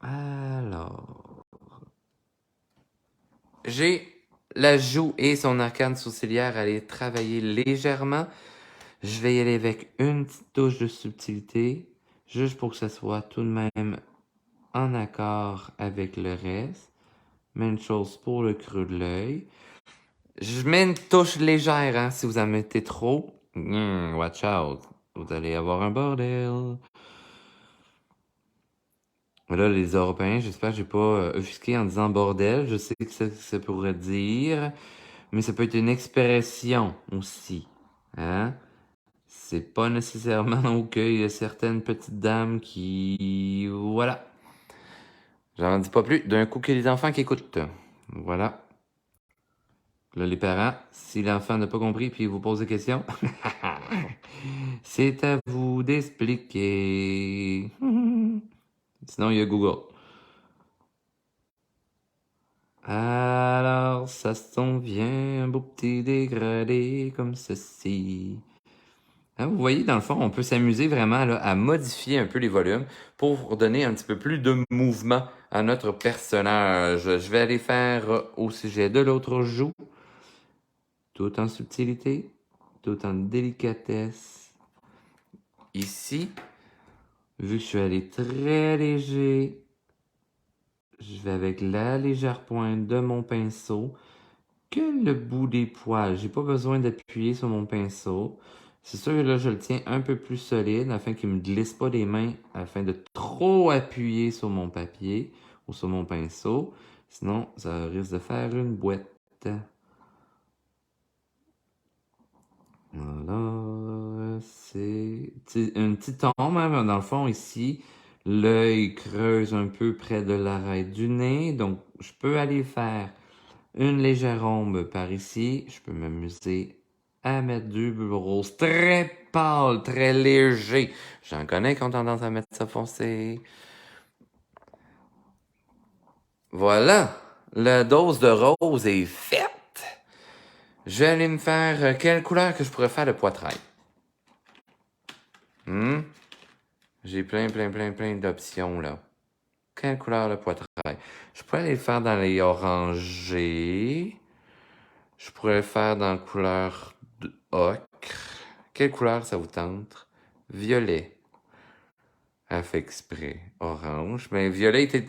Alors, j'ai la joue et son arcane sourcilière à aller travailler légèrement. Je vais y aller avec une petite touche de subtilité, juste pour que ça soit tout de même en accord avec le reste. Même chose pour le creux de l'œil. Je mets une touche légère, hein, si vous en mettez trop. Watch out. Vous allez avoir un bordel. Là, les Européens, j'espère que j'ai pas offusqué en disant bordel. Je sais que ça pourrait dire, mais ça peut être une expression aussi. Hein? C'est pas nécessairement qu'il y a certaines petites dames qui... Voilà. J'en dis pas plus. D'un coup, qu'il y a des enfants qui écoutent. Voilà. Là, les parents, si l'enfant n'a pas compris puis il vous pose des questions, c'est à vous d'expliquer. Sinon, il y a Google. Alors, ça s'en vient, un beau petit dégradé comme ceci. Hein, vous voyez, dans le fond, on peut s'amuser vraiment là, à modifier un peu les volumes pour donner un petit peu plus de mouvement à notre personnage. Je vais aller faire au sujet de l'autre joue, tout en subtilité, tout en délicatesse. Ici, vu que je suis allé très léger, je vais avec la légère pointe de mon pinceau que le bout des poils. J'ai pas besoin d'appuyer sur mon pinceau. C'est sûr que là, je le tiens un peu plus solide afin qu'il me glisse pas des mains, afin de trop appuyer sur mon papier ou sur mon pinceau. Sinon, ça risque de faire une boîte. Voilà, c'est une petite ombre, hein, dans le fond, ici. L'œil creuse un peu près de l'arête du nez, donc je peux aller faire une légère ombre par ici. Je peux m'amuser à mettre du bleu rose très pâle, très léger. J'en connais qui ont tendance à mettre ça foncé. Voilà, la dose de rose est faite. Je vais aller me faire quelle couleur que je pourrais faire de poitrail. J'ai plein d'options là. Quelle couleur de poitrail? Je pourrais aller le faire dans les orangés. Je pourrais le faire dans la couleur ocre. Quelle couleur ça vous tente? Violet. Elle fait exprès. Orange. Mais violet était...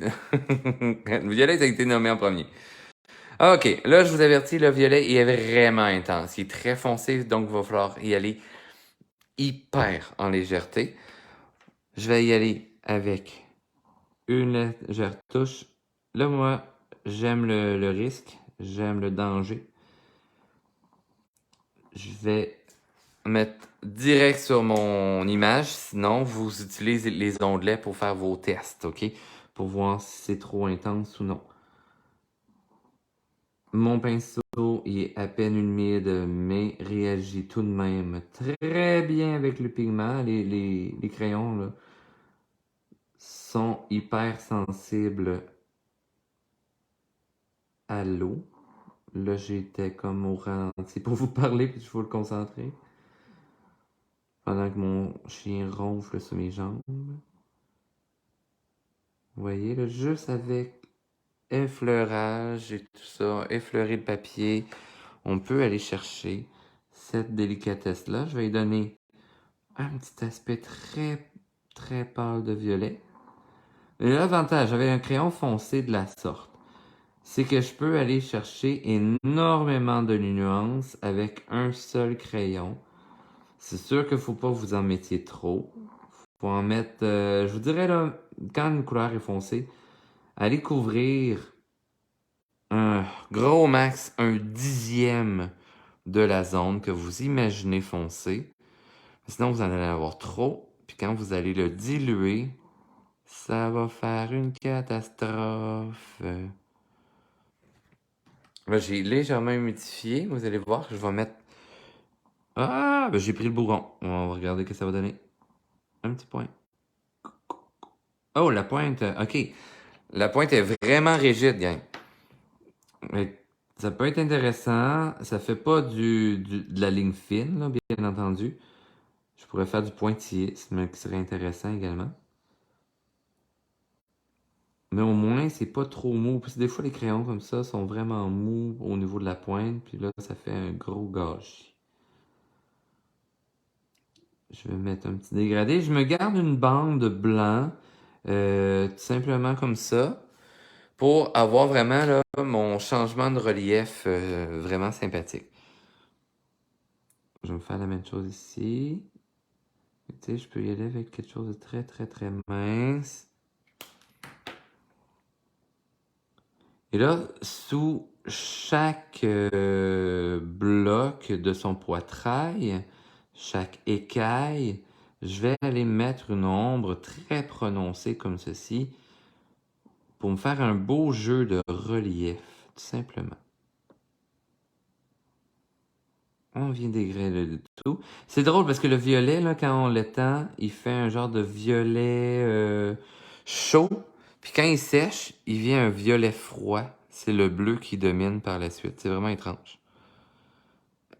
violet a été nommé en premier. Ok, là je vous avertis, le violet il est vraiment intense. Il est très foncé, donc il va falloir y aller hyper en légèreté. Je vais y aller avec une légère touche. Là, moi, j'aime le risque. J'aime le danger. Je vais mettre direct sur mon image. Sinon, vous utilisez les onglets pour faire vos tests, OK? Pour voir si c'est trop intense ou non. Mon pinceau il est à peine humide, mais réagit tout de même très bien avec le pigment. Les crayons là, sont hyper sensibles à l'eau. Là, j'étais comme au ralenti pour vous parler, puis je faut le concentrer. Pendant que mon chien ronfle sur mes jambes. Vous voyez, là, juste avec effleurage et tout ça, effleurer le papier, on peut aller chercher cette délicatesse-là. Je vais lui donner un petit aspect très pâle de violet. Et l'avantage avec un crayon foncé de la sorte, c'est que je peux aller chercher énormément de nuances avec un seul crayon. C'est sûr qu'il ne faut pas vous en mettiez trop. Faut en mettre, je vous dirais là, quand une couleur est foncée, allez couvrir un gros max, un dixième de la zone que vous imaginez foncée. Sinon, vous en allez avoir trop. Puis quand vous allez le diluer, ça va faire une catastrophe. Là, j'ai légèrement humidifié. Vous allez voir que je vais mettre... Ah, ben j'ai pris le bourron. On va regarder ce que ça va donner. Un petit point. Oh, la pointe. OK. La pointe est vraiment rigide, gang. Ça peut être intéressant. Ça fait pas de la ligne fine, là, bien entendu. Je pourrais faire du pointillé, ce qui serait intéressant également. Mais au moins, c'est pas trop mou. Parce que des fois, les crayons comme ça sont vraiment mous au niveau de la pointe. Puis là, ça fait un gros gâchis. Je vais mettre un petit dégradé. Je me garde une bande blanc, tout simplement comme ça, pour avoir vraiment là, mon changement de relief vraiment sympathique. Je vais me faire la même chose ici. Tu sais, je peux y aller avec quelque chose de très mince. Et là, sous chaque bloc de son poitrail, chaque écaille, je vais aller mettre une ombre très prononcée comme ceci pour me faire un beau jeu de relief, tout simplement. On vient dégrader le tout. C'est drôle parce que le violet, là, quand on l'étend, il fait un genre de violet chaud. Puis quand il sèche, il vient un violet froid. C'est le bleu qui domine par la suite. C'est vraiment étrange.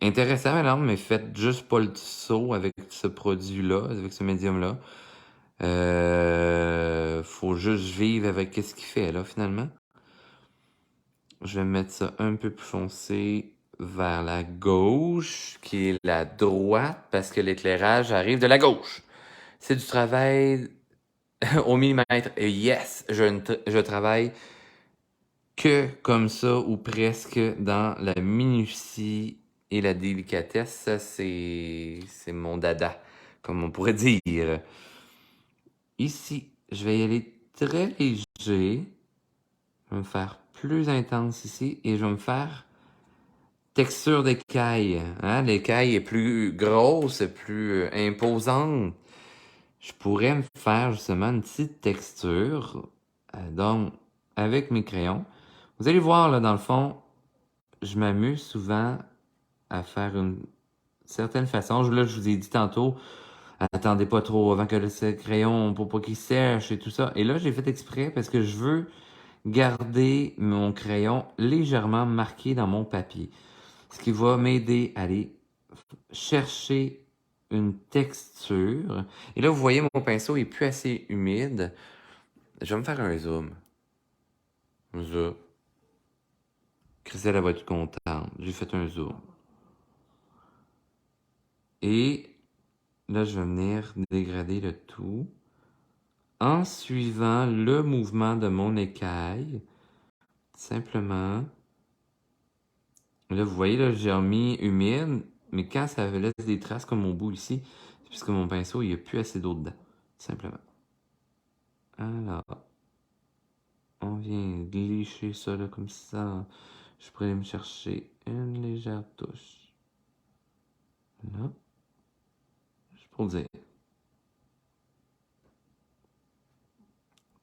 intéressant, madame, mais faites juste pas le saut avec ce produit-là, avec ce médium-là. Faut juste vivre avec ce qu'il fait, là, finalement. Je vais mettre ça un peu plus foncé vers la gauche, qui est la droite, parce que l'éclairage arrive de la gauche. C'est du travail au millimètre. Et yes, je travaille que comme ça, ou presque dans la minutie et la délicatesse. Ça, c'est mon dada, comme on pourrait dire. Ici, je vais y aller très léger. Je vais me faire plus intense ici et je vais me faire texture d'écaille. Hein? L'écaille est plus grosse, plus imposante. Je pourrais me faire justement une petite texture. Donc, avec mes crayons. Vous allez voir, là, dans le fond, je m'amuse souvent à faire une certaine façon. Là, je vous ai dit tantôt, attendez pas trop avant que le crayon, pour pas qu'il sèche et tout ça. Et là, j'ai fait exprès parce que je veux garder mon crayon légèrement marqué dans mon papier. Ce qui va m'aider à aller chercher une texture. Et là, vous voyez, mon pinceau est plus assez humide. Je vais me faire un zoom. Zoom. Christelle, elle va être contente. J'ai fait un zoom. Et là, je vais venir dégrader le tout en suivant le mouvement de mon écaille. Simplement. Là, vous voyez, là, j'ai remis humide, mais quand ça laisse des traces comme au bout ici, c'est parce que mon pinceau, il n'y a plus assez d'eau dedans. Simplement. Alors, on vient glisser ça là, comme ça. Je pourrais me chercher une légère touche. Là. Juste pour dire.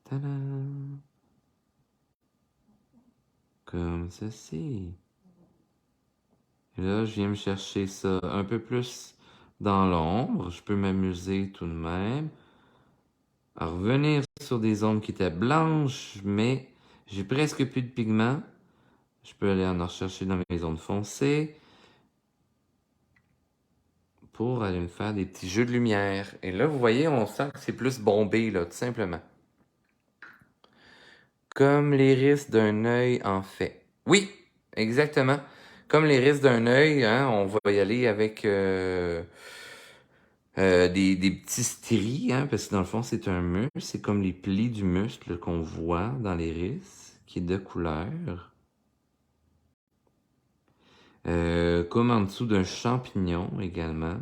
Tadam! Comme ceci. Et là, je viens me chercher ça un peu plus dans l'ombre. Je peux m'amuser tout de même. À revenir sur des zones qui étaient blanches, mais j'ai presque plus de pigments. Je peux aller en rechercher dans mes zones foncées pour aller me faire des petits jeux de lumière. Et là, vous voyez, on sent que c'est plus bombé, là, tout simplement. Comme l'iris d'un œil en fait. Oui, exactement. Comme l'iris d'un œil, hein, on va y aller avec des petits stries, hein, parce que dans le fond, c'est un muscle. C'est comme les plis du muscle qu'on voit dans l'iris, qui est de couleur. Comme en dessous d'un champignon également.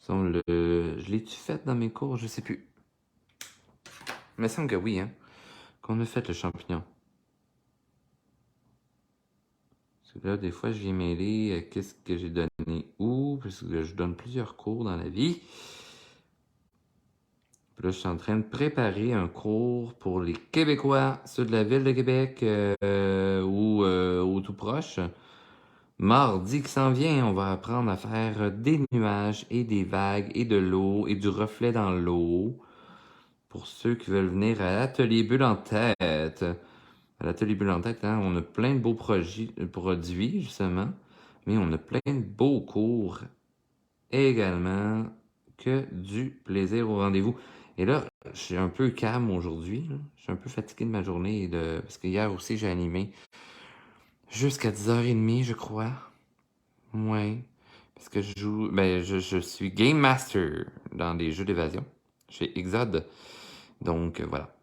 Je l'ai-tu fait dans mes cours? Je sais plus. Il me semble que oui, hein. Qu'on a fait le champignon. Parce que là, des fois, je viens mêler qu'est-ce que j'ai donné où, parce que je donne plusieurs cours dans la vie. Puis là, je suis en train de préparer un cours pour les Québécois, ceux de la ville de Québec ou tout proche. Mardi qui s'en vient, on va apprendre à faire des nuages et des vagues et de l'eau et du reflet dans l'eau. Pour ceux qui veulent venir à l'Atelier Bulle en tête. À l'Atelier Bulle en tête, hein, on a plein de beaux produits, justement. Mais on a plein de beaux cours également. Que du plaisir au rendez-vous. Et là, je suis un peu calme aujourd'hui. Je suis un peu fatigué de ma journée. Parce que hier aussi, j'ai animé jusqu'à 10h30, je crois. Ouais. Parce que je joue. Ben, je suis Game Master dans des jeux d'évasion chez Exode. Donc, voilà.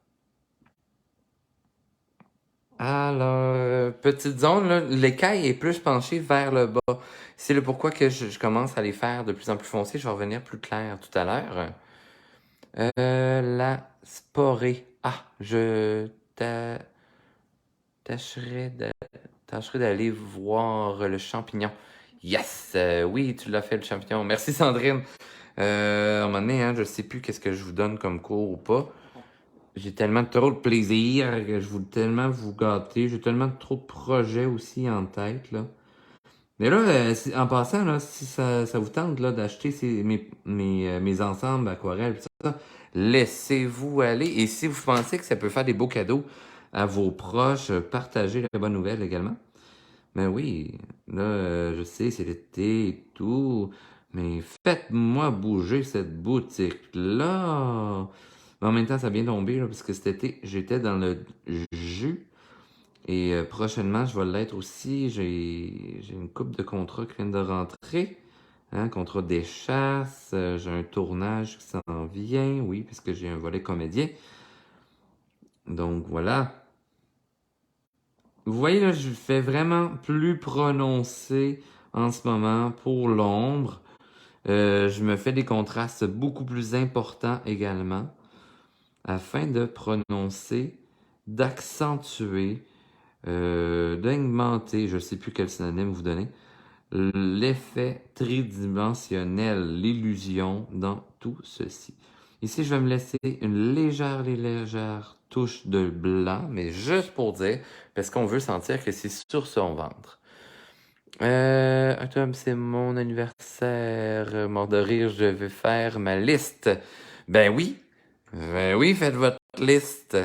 Alors, petite zone, là, l'écaille est plus penchée vers le bas. C'est le pourquoi que je commence à les faire de plus en plus foncés. Je vais revenir plus clair tout à l'heure. La sporée. Ah, tâcherai d'aller voir le champignon. Yes! Oui, tu l'as fait, le champignon. Merci, Sandrine. À un moment donné, hein, je sais plus qu'est-ce que je vous donne comme cours ou pas. J'ai tellement trop de plaisir que je voulais tellement vous gâter. J'ai tellement trop de projets aussi en tête, là. Mais là, en passant, là, si ça vous tente là, d'acheter mes ensembles aquarelles, tout ça, laissez-vous aller. Et si vous pensez que ça peut faire des beaux cadeaux à vos proches, partagez la bonne nouvelle également. Ben oui, là, je sais, c'est l'été et tout, mais faites-moi bouger cette boutique-là. Mais en même temps, ça a bien tombé, là, parce que cet été, j'étais dans le jus. Et prochainement, je vais l'être aussi. J'ai une couple de contrats qui viennent de rentrer. Hein, contrat des chasses. J'ai un tournage qui s'en vient. Oui, puisque j'ai un volet comédien. Donc voilà. Vous voyez, là, je fais vraiment plus prononcé en ce moment pour l'ombre. Je me fais des contrastes beaucoup plus importants également afin de prononcer, d'accentuer, d'augmenter, je ne sais plus quel synonyme vous donner, l'effet tridimensionnel, l'illusion dans tout ceci. Ici, je vais me laisser une légère touche de blanc, mais juste pour dire, parce qu'on veut sentir que c'est sur son ventre. Octobre, c'est mon anniversaire. Mort de rire, je vais faire ma liste. Ben oui, faites votre liste.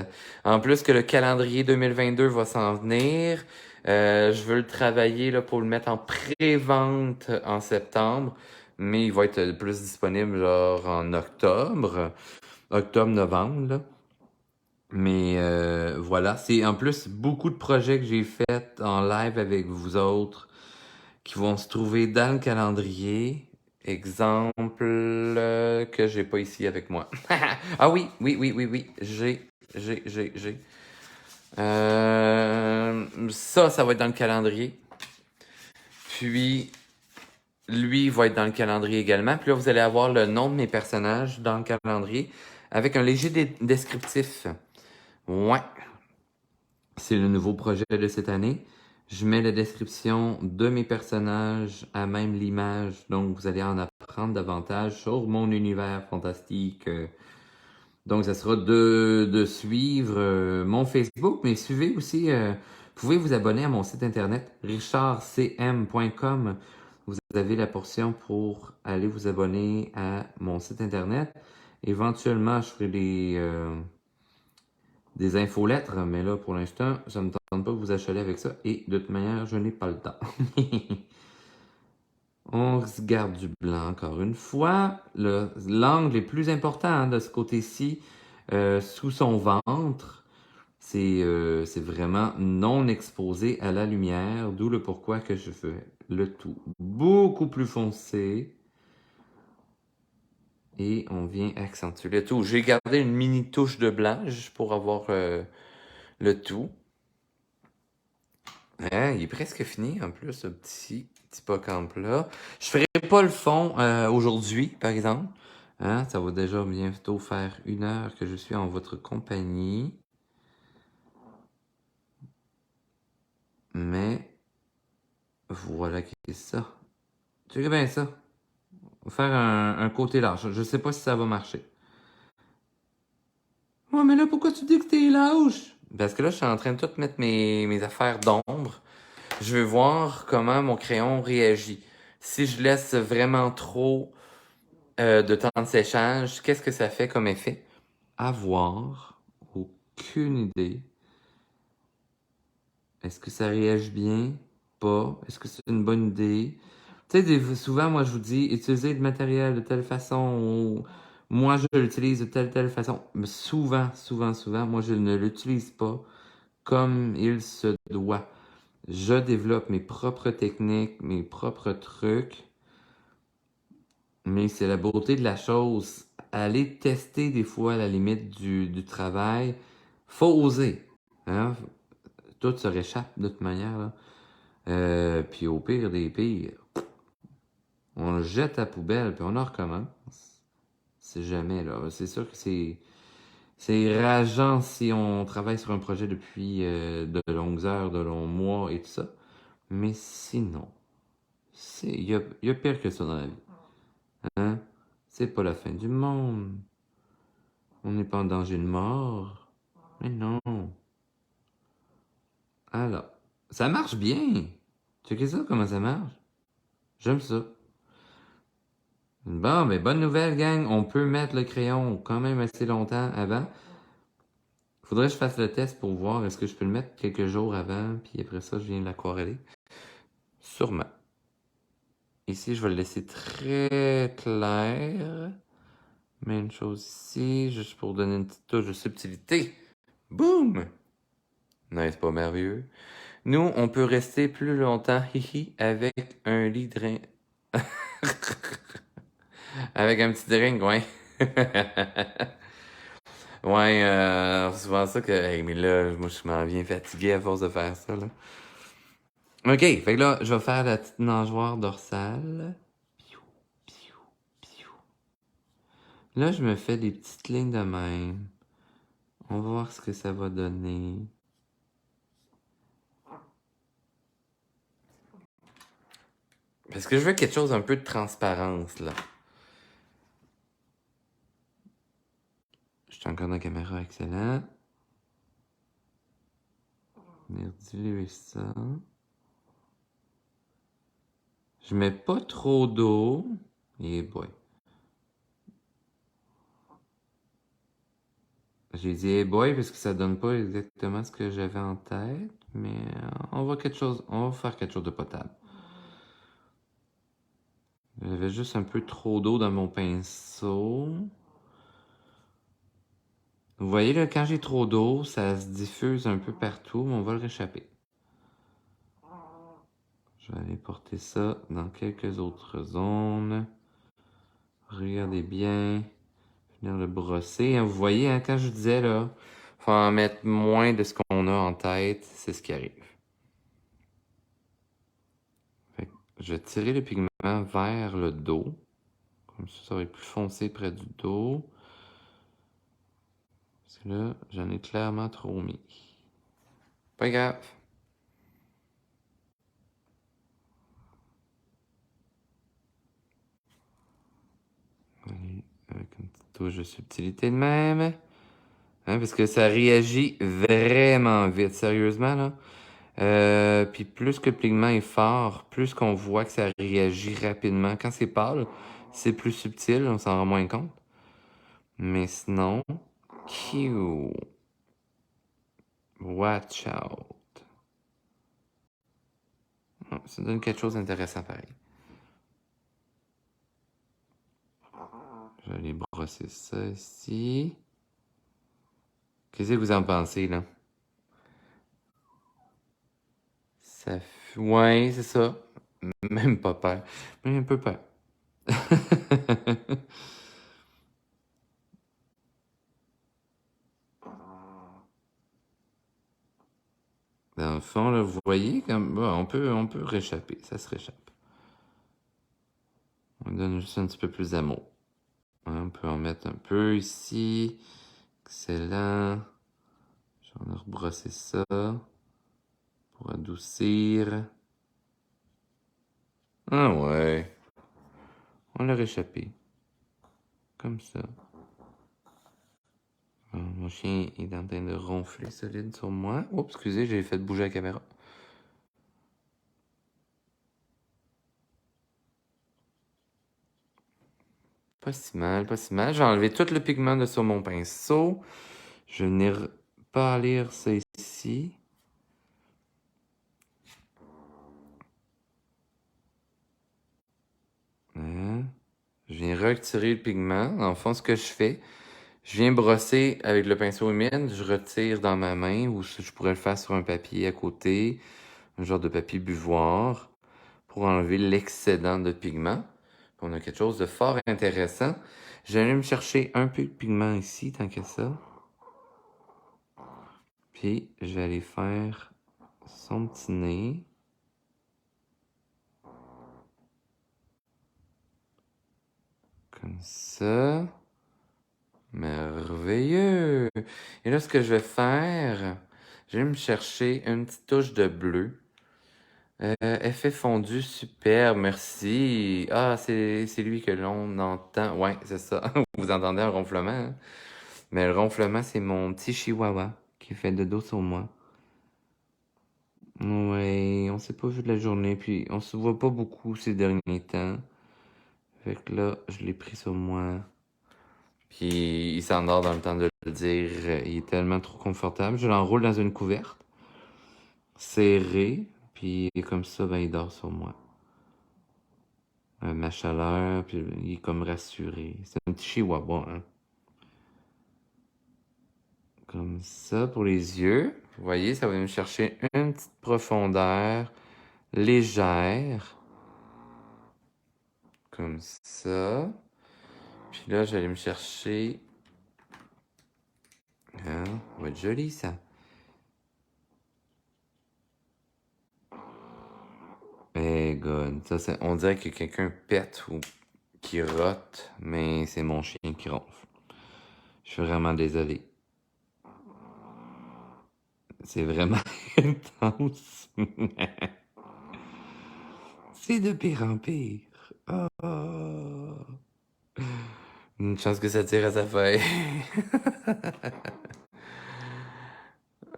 En plus que le calendrier 2022 va s'en venir, je veux le travailler là, pour le mettre en pré-vente en septembre, mais il va être plus disponible genre en octobre-novembre, là. Mais voilà, c'est en plus beaucoup de projets que j'ai faits en live avec vous autres qui vont se trouver dans le calendrier. Exemple que j'ai pas ici avec moi. Ah oui. J'ai. Ça va être dans le calendrier. Puis, lui va être dans le calendrier également. Puis là, vous allez avoir le nom de mes personnages dans le calendrier avec un léger descriptif. Ouais, c'est le nouveau projet de cette année. Je mets la description de mes personnages à même l'image, donc vous allez en apprendre davantage sur mon univers fantastique. Donc, ça sera de suivre mon Facebook, mais suivez aussi, vous pouvez vous abonner à mon site internet richardcm.com. Vous avez la portion pour aller vous abonner à mon site internet. Éventuellement, je ferai des infolettres, mais là, pour l'instant, ça ne me tente pas de vous achaler avec ça. Et de toute manière, je n'ai pas le temps. On se garde du blanc encore une fois. L'angle est plus important hein, de ce côté-ci, sous son ventre. C'est vraiment non exposé à la lumière, d'où le pourquoi que je fais le tout beaucoup plus foncé. Et on vient accentuer le tout. J'ai gardé une mini touche de blanc juste pour avoir le tout. Hein, il est presque fini en plus, ce petit hippocampe-là. Je ferai pas le fond aujourd'hui, par exemple. Hein, ça va déjà bientôt faire 1 heure que je suis en votre compagnie. Mais voilà qui est ça. Tu sais bien ça. On va faire un côté large. Je sais pas si ça va marcher. Ouais, mais là, pourquoi tu dis que t'es lâche? Parce que là, je suis en train de tout mettre mes affaires d'ombre. Je veux voir comment mon crayon réagit. Si je laisse vraiment trop de temps de séchage, qu'est-ce que ça fait comme effet? Avoir aucune idée. Est-ce que ça réagit bien? Pas. Est-ce que c'est une bonne idée? Tu sais, souvent, moi, je vous dis, utilisez le matériel de telle façon ou moi, je l'utilise de telle façon. Mais souvent, moi, je ne l'utilise pas comme il se doit. Je développe mes propres techniques, mes propres trucs, mais c'est la beauté de la chose. Aller tester des fois à la limite du travail, faut oser. Hein? Tout se réchappe de toute manière. Là. Puis au pire des pires, on le jette à la poubelle, puis on en recommence. C'est jamais, là. C'est sûr que c'est rageant si on travaille sur un projet depuis de longues heures, de longs mois et tout ça. Mais sinon, il y a pire que ça dans la vie. Hein? C'est pas la fin du monde. On n'est pas en danger de mort. Mais non. Alors, ça marche bien. Checkez ça, comment ça marche. J'aime ça. Bon, mais bonne nouvelle, gang. On peut mettre le crayon quand même assez longtemps avant. Faudrait que je fasse le test pour voir est-ce que je peux le mettre quelques jours avant, puis après ça, je viens l'aquareller. Sûrement. Ici, je vais le laisser très clair. Même chose ici, juste pour donner une petite touche de subtilité. Boum! N'est-ce pas merveilleux? Nous, on peut rester plus longtemps, hihi, avec un lit drink. Avec un petit drink, ouais. Ouais, c'est souvent ça que... Hey, mais là, moi, je m'en viens fatigué à force de faire ça, là. OK, fait que là, je vais faire la petite nageoire dorsale. Piou, piou, piou. Là, je me fais des petites lignes de même. On va voir ce que ça va donner. Parce que je veux quelque chose un peu de transparence, là. Je suis encore dans la caméra, excellent. Venir diluer ça. Je mets pas trop d'eau. Et boy. J'ai dit hey boy parce que ça donne pas exactement ce que j'avais en tête, mais on va faire quelque chose de potable. J'avais juste un peu trop d'eau dans mon pinceau. Vous voyez là, quand j'ai trop d'eau, ça se diffuse un peu partout, mais on va le réchapper. Je vais aller porter ça dans quelques autres zones. Regardez bien. Venir le brosser. Hein, vous voyez, hein, quand je vous disais là, faut en mettre moins de ce qu'on a en tête, c'est ce qui arrive. Fait que je vais tirer le pigment vers le dos. Comme ça va être plus foncé près du dos. Parce que là, j'en ai clairement trop mis. Pas grave. Allez, avec une petite touche de subtilité de même. Hein, parce que ça réagit vraiment vite, sérieusement, là. Puis plus que le pigment est fort, plus qu'on voit que ça réagit rapidement. Quand c'est pâle, c'est plus subtil, on s'en rend moins compte. Mais sinon, cute. Watch out. Ça donne quelque chose d'intéressant pareil. Je vais aller brosser ça ici. Qu'est-ce que vous en pensez, là? Ouais, c'est ça. Même pas peur. Mais un peu peur. Dans le fond, là, vous voyez, comme, bon, on peut réchapper. Ça se réchappe. On donne juste un petit peu plus d'amour. On peut en mettre un peu ici. Excellent. Je vais en rebrosser ça pour adoucir. Ah ouais. On l'a réchappé. Comme ça. Mon chien est en train de ronfler solide sur moi. Oups, excusez, j'ai fait bouger la caméra. Pas si mal, pas si mal. J'ai enlevé tout le pigment de sur mon pinceau. Je vais venir pâlir ça ici. Hein? Je viens retirer le pigment. Dans le fond, ce que je fais, je viens brosser avec le pinceau humide. Je retire dans ma main ou je pourrais le faire sur un papier à côté. Un genre de papier buvoir pour enlever l'excédent de pigment. Puis on a quelque chose de fort intéressant. Je vais aller me chercher un peu de pigment ici, tant que ça. Puis, je vais aller faire son petit nez. Comme ça. Merveilleux. Et là, ce que je vais faire, je vais me chercher une petite touche de bleu. Effet fondu, super, merci. Ah, c'est lui que l'on entend. Ouais, c'est ça. Vous entendez un ronflement, hein? Mais le ronflement, c'est mon petit chihuahua qui fait de dos sur moi. Ouais, on s'est pas vu de la journée, puis on se voit pas beaucoup ces derniers temps. Fait que là, je l'ai pris sur moi. Puis il s'endort dans le temps de le dire. Il est tellement trop confortable. Je l'enroule dans une couverte, serrée, Puis comme ça, ben, il dort sur moi. Ma chaleur, puis il est comme rassuré. C'est un petit chihuahua, hein. Comme ça pour les yeux. Vous voyez, ça va me chercher une petite profondeur légère. Comme ça. Puis là, j'allais me chercher... Hein? Ça va être joli, ça. Eh, God. Ça, on dirait que quelqu'un pète ou qui rote, mais c'est mon chien qui ronfle. Je suis vraiment désolé. C'est vraiment intense. C'est de pire en pire. Oh. Une chance que ça tire à sa feuille.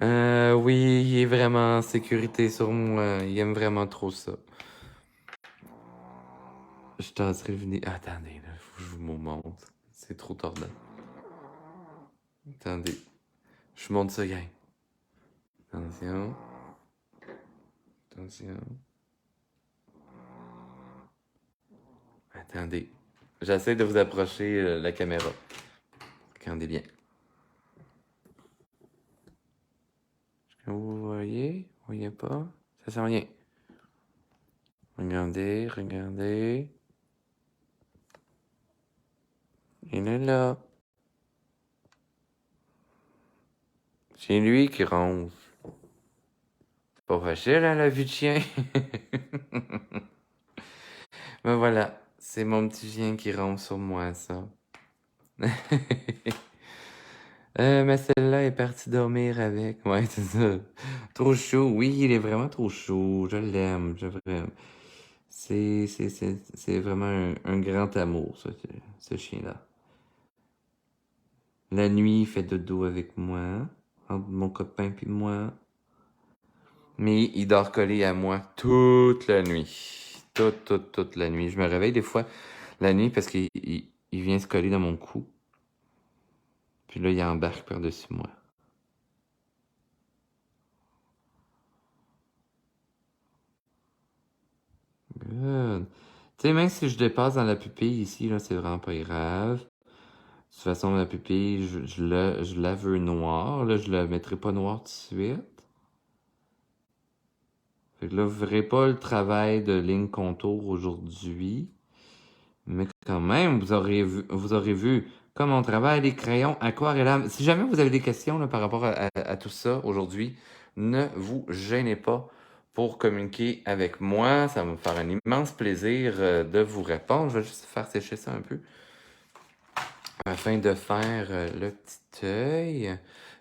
Oui, il est vraiment en sécurité sur moi. Il aime vraiment trop ça. Je t'en venir. Attendez, là, faut que je vous montre. C'est trop tordant. Attendez. Je monte ça, gang. Attention. Attention. Attendez. J'essaie de vous approcher la caméra. Regardez bien. Vous voyez? Vous voyez pas? Ça sent rien. Regardez, regardez. Il est là. C'est lui qui ronfle. C'est pas facile, hein, la vie de chien? Ben voilà, c'est mon petit chien qui ronfle sur moi, ça. Mais celle-là est partie dormir avec. Ouais, c'est ça. Trop chaud. Oui, il est vraiment trop chaud. Je l'aime. C'est vraiment un grand amour, ça, ce chien-là. La nuit, il fait dodo avec moi, entre mon copain puis moi. Mais il dort collé à moi toute la nuit. Toute la nuit. Je me réveille des fois la nuit parce qu'il vient se coller dans mon cou. Puis là, il embarque par-dessus moi. Good. Tu sais, même si je dépasse dans la pupille ici, là, c'est vraiment pas grave. De toute façon, la pupille, je la veux noire. Là, je la mettrai pas noire tout de suite. Fait que là, vous verrez pas le travail de ligne contour aujourd'hui. Mais quand même, vous aurez vu comment on travaille les crayons aquarellable. Si jamais vous avez des questions là, par rapport à tout ça aujourd'hui, ne vous gênez pas pour communiquer avec moi. Ça va me faire un immense plaisir de vous répondre. Je vais juste faire sécher ça un peu afin de faire le petit œil.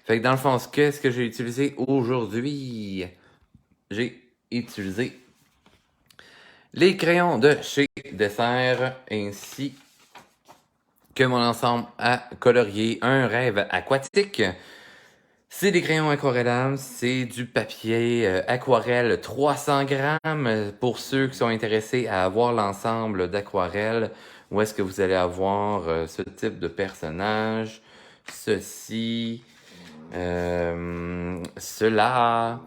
Fait que dans le fond, qu'est-ce que j'ai utilisé aujourd'hui? J'ai utilisé les crayons de chez Dessert ainsi que mon ensemble à colorier Un rêve aquatique. C'est des crayons aquarellables, c'est du papier aquarelle 300 grammes pour ceux qui sont intéressés à avoir l'ensemble d'aquarelle. Où est-ce que vous allez avoir ce type de personnage, ceci, cela,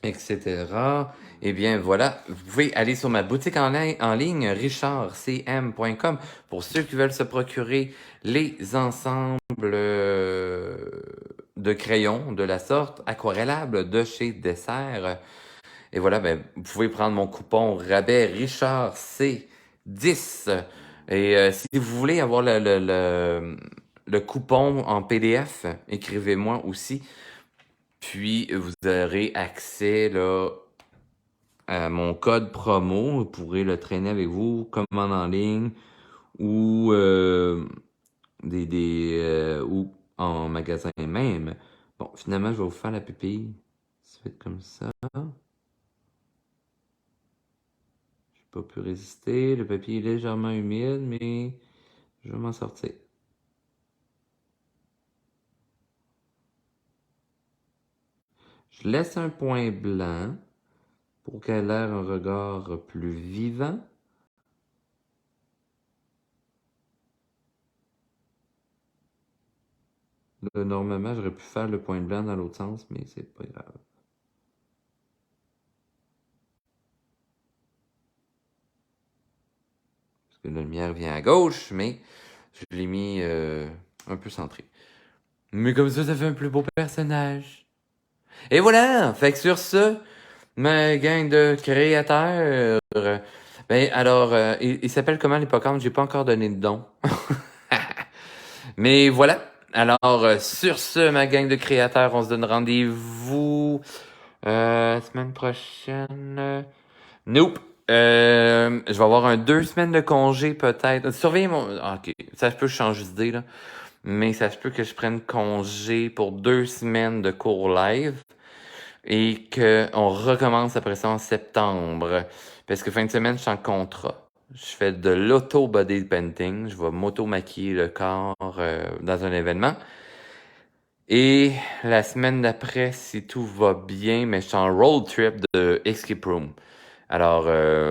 etc. Eh bien, voilà, vous pouvez aller sur ma boutique en ligne, richardcm.com, pour ceux qui veulent se procurer les ensembles de crayons de la sorte aquarellables de chez Dessert. Et voilà, ben, vous pouvez prendre mon coupon rabais Richard C10. Et si vous voulez avoir le coupon en PDF, écrivez-moi aussi. Puis vous aurez accès là, à mon code promo. Vous pourrez le traîner avec vous, commande en ligne ou, ou en magasin même. Bon, finalement, je vais vous faire la pupille. Ça va être comme ça. J'ai pas pu résister. Le papier est légèrement humide, mais je vais m'en sortir. Je laisse un point blanc pour qu'elle ait l'air un regard plus vivant. Là, normalement, j'aurais pu faire le point blanc dans l'autre sens, mais c'est pas grave. La lumière vient à gauche, mais je l'ai mis un peu centré. Mais comme ça fait un plus beau personnage. Et voilà! Fait que sur ce, ma gang de créateurs... ben alors, il s'appelle comment l'hippocampe? J'ai pas encore donné de don. Mais voilà. Alors, sur ce, ma gang de créateurs, on se donne rendez-vous semaine prochaine. Nope. Je vais avoir 2 semaines de congé peut-être. Surveillez mon... Ok, ça se peut que je change d'idée là. Mais ça se peut que je prenne congé pour 2 semaines de cours live et qu'on recommence après ça en septembre. Parce que fin de semaine, je suis en contrat. Je fais de l'auto-body painting. Je vais m'auto-maquiller le corps dans un événement. Et la semaine d'après, si tout va bien, mais je suis en road trip de Escape Room. Alors,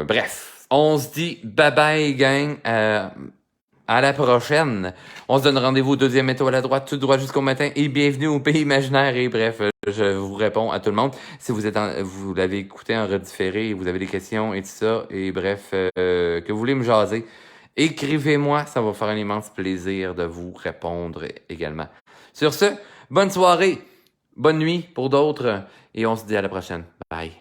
bref, on se dit bye bye gang, à la prochaine. On se donne rendez-vous au 2e étoile à droite, tout droit jusqu'au matin et bienvenue au pays imaginaire. Et bref, je vous réponds à tout le monde. Si vous l'avez écouté en redifféré et vous avez des questions et tout ça, et bref, que vous voulez me jaser, écrivez-moi, ça va faire un immense plaisir de vous répondre également. Sur ce, bonne soirée, bonne nuit pour d'autres et on se dit à la prochaine. Bye.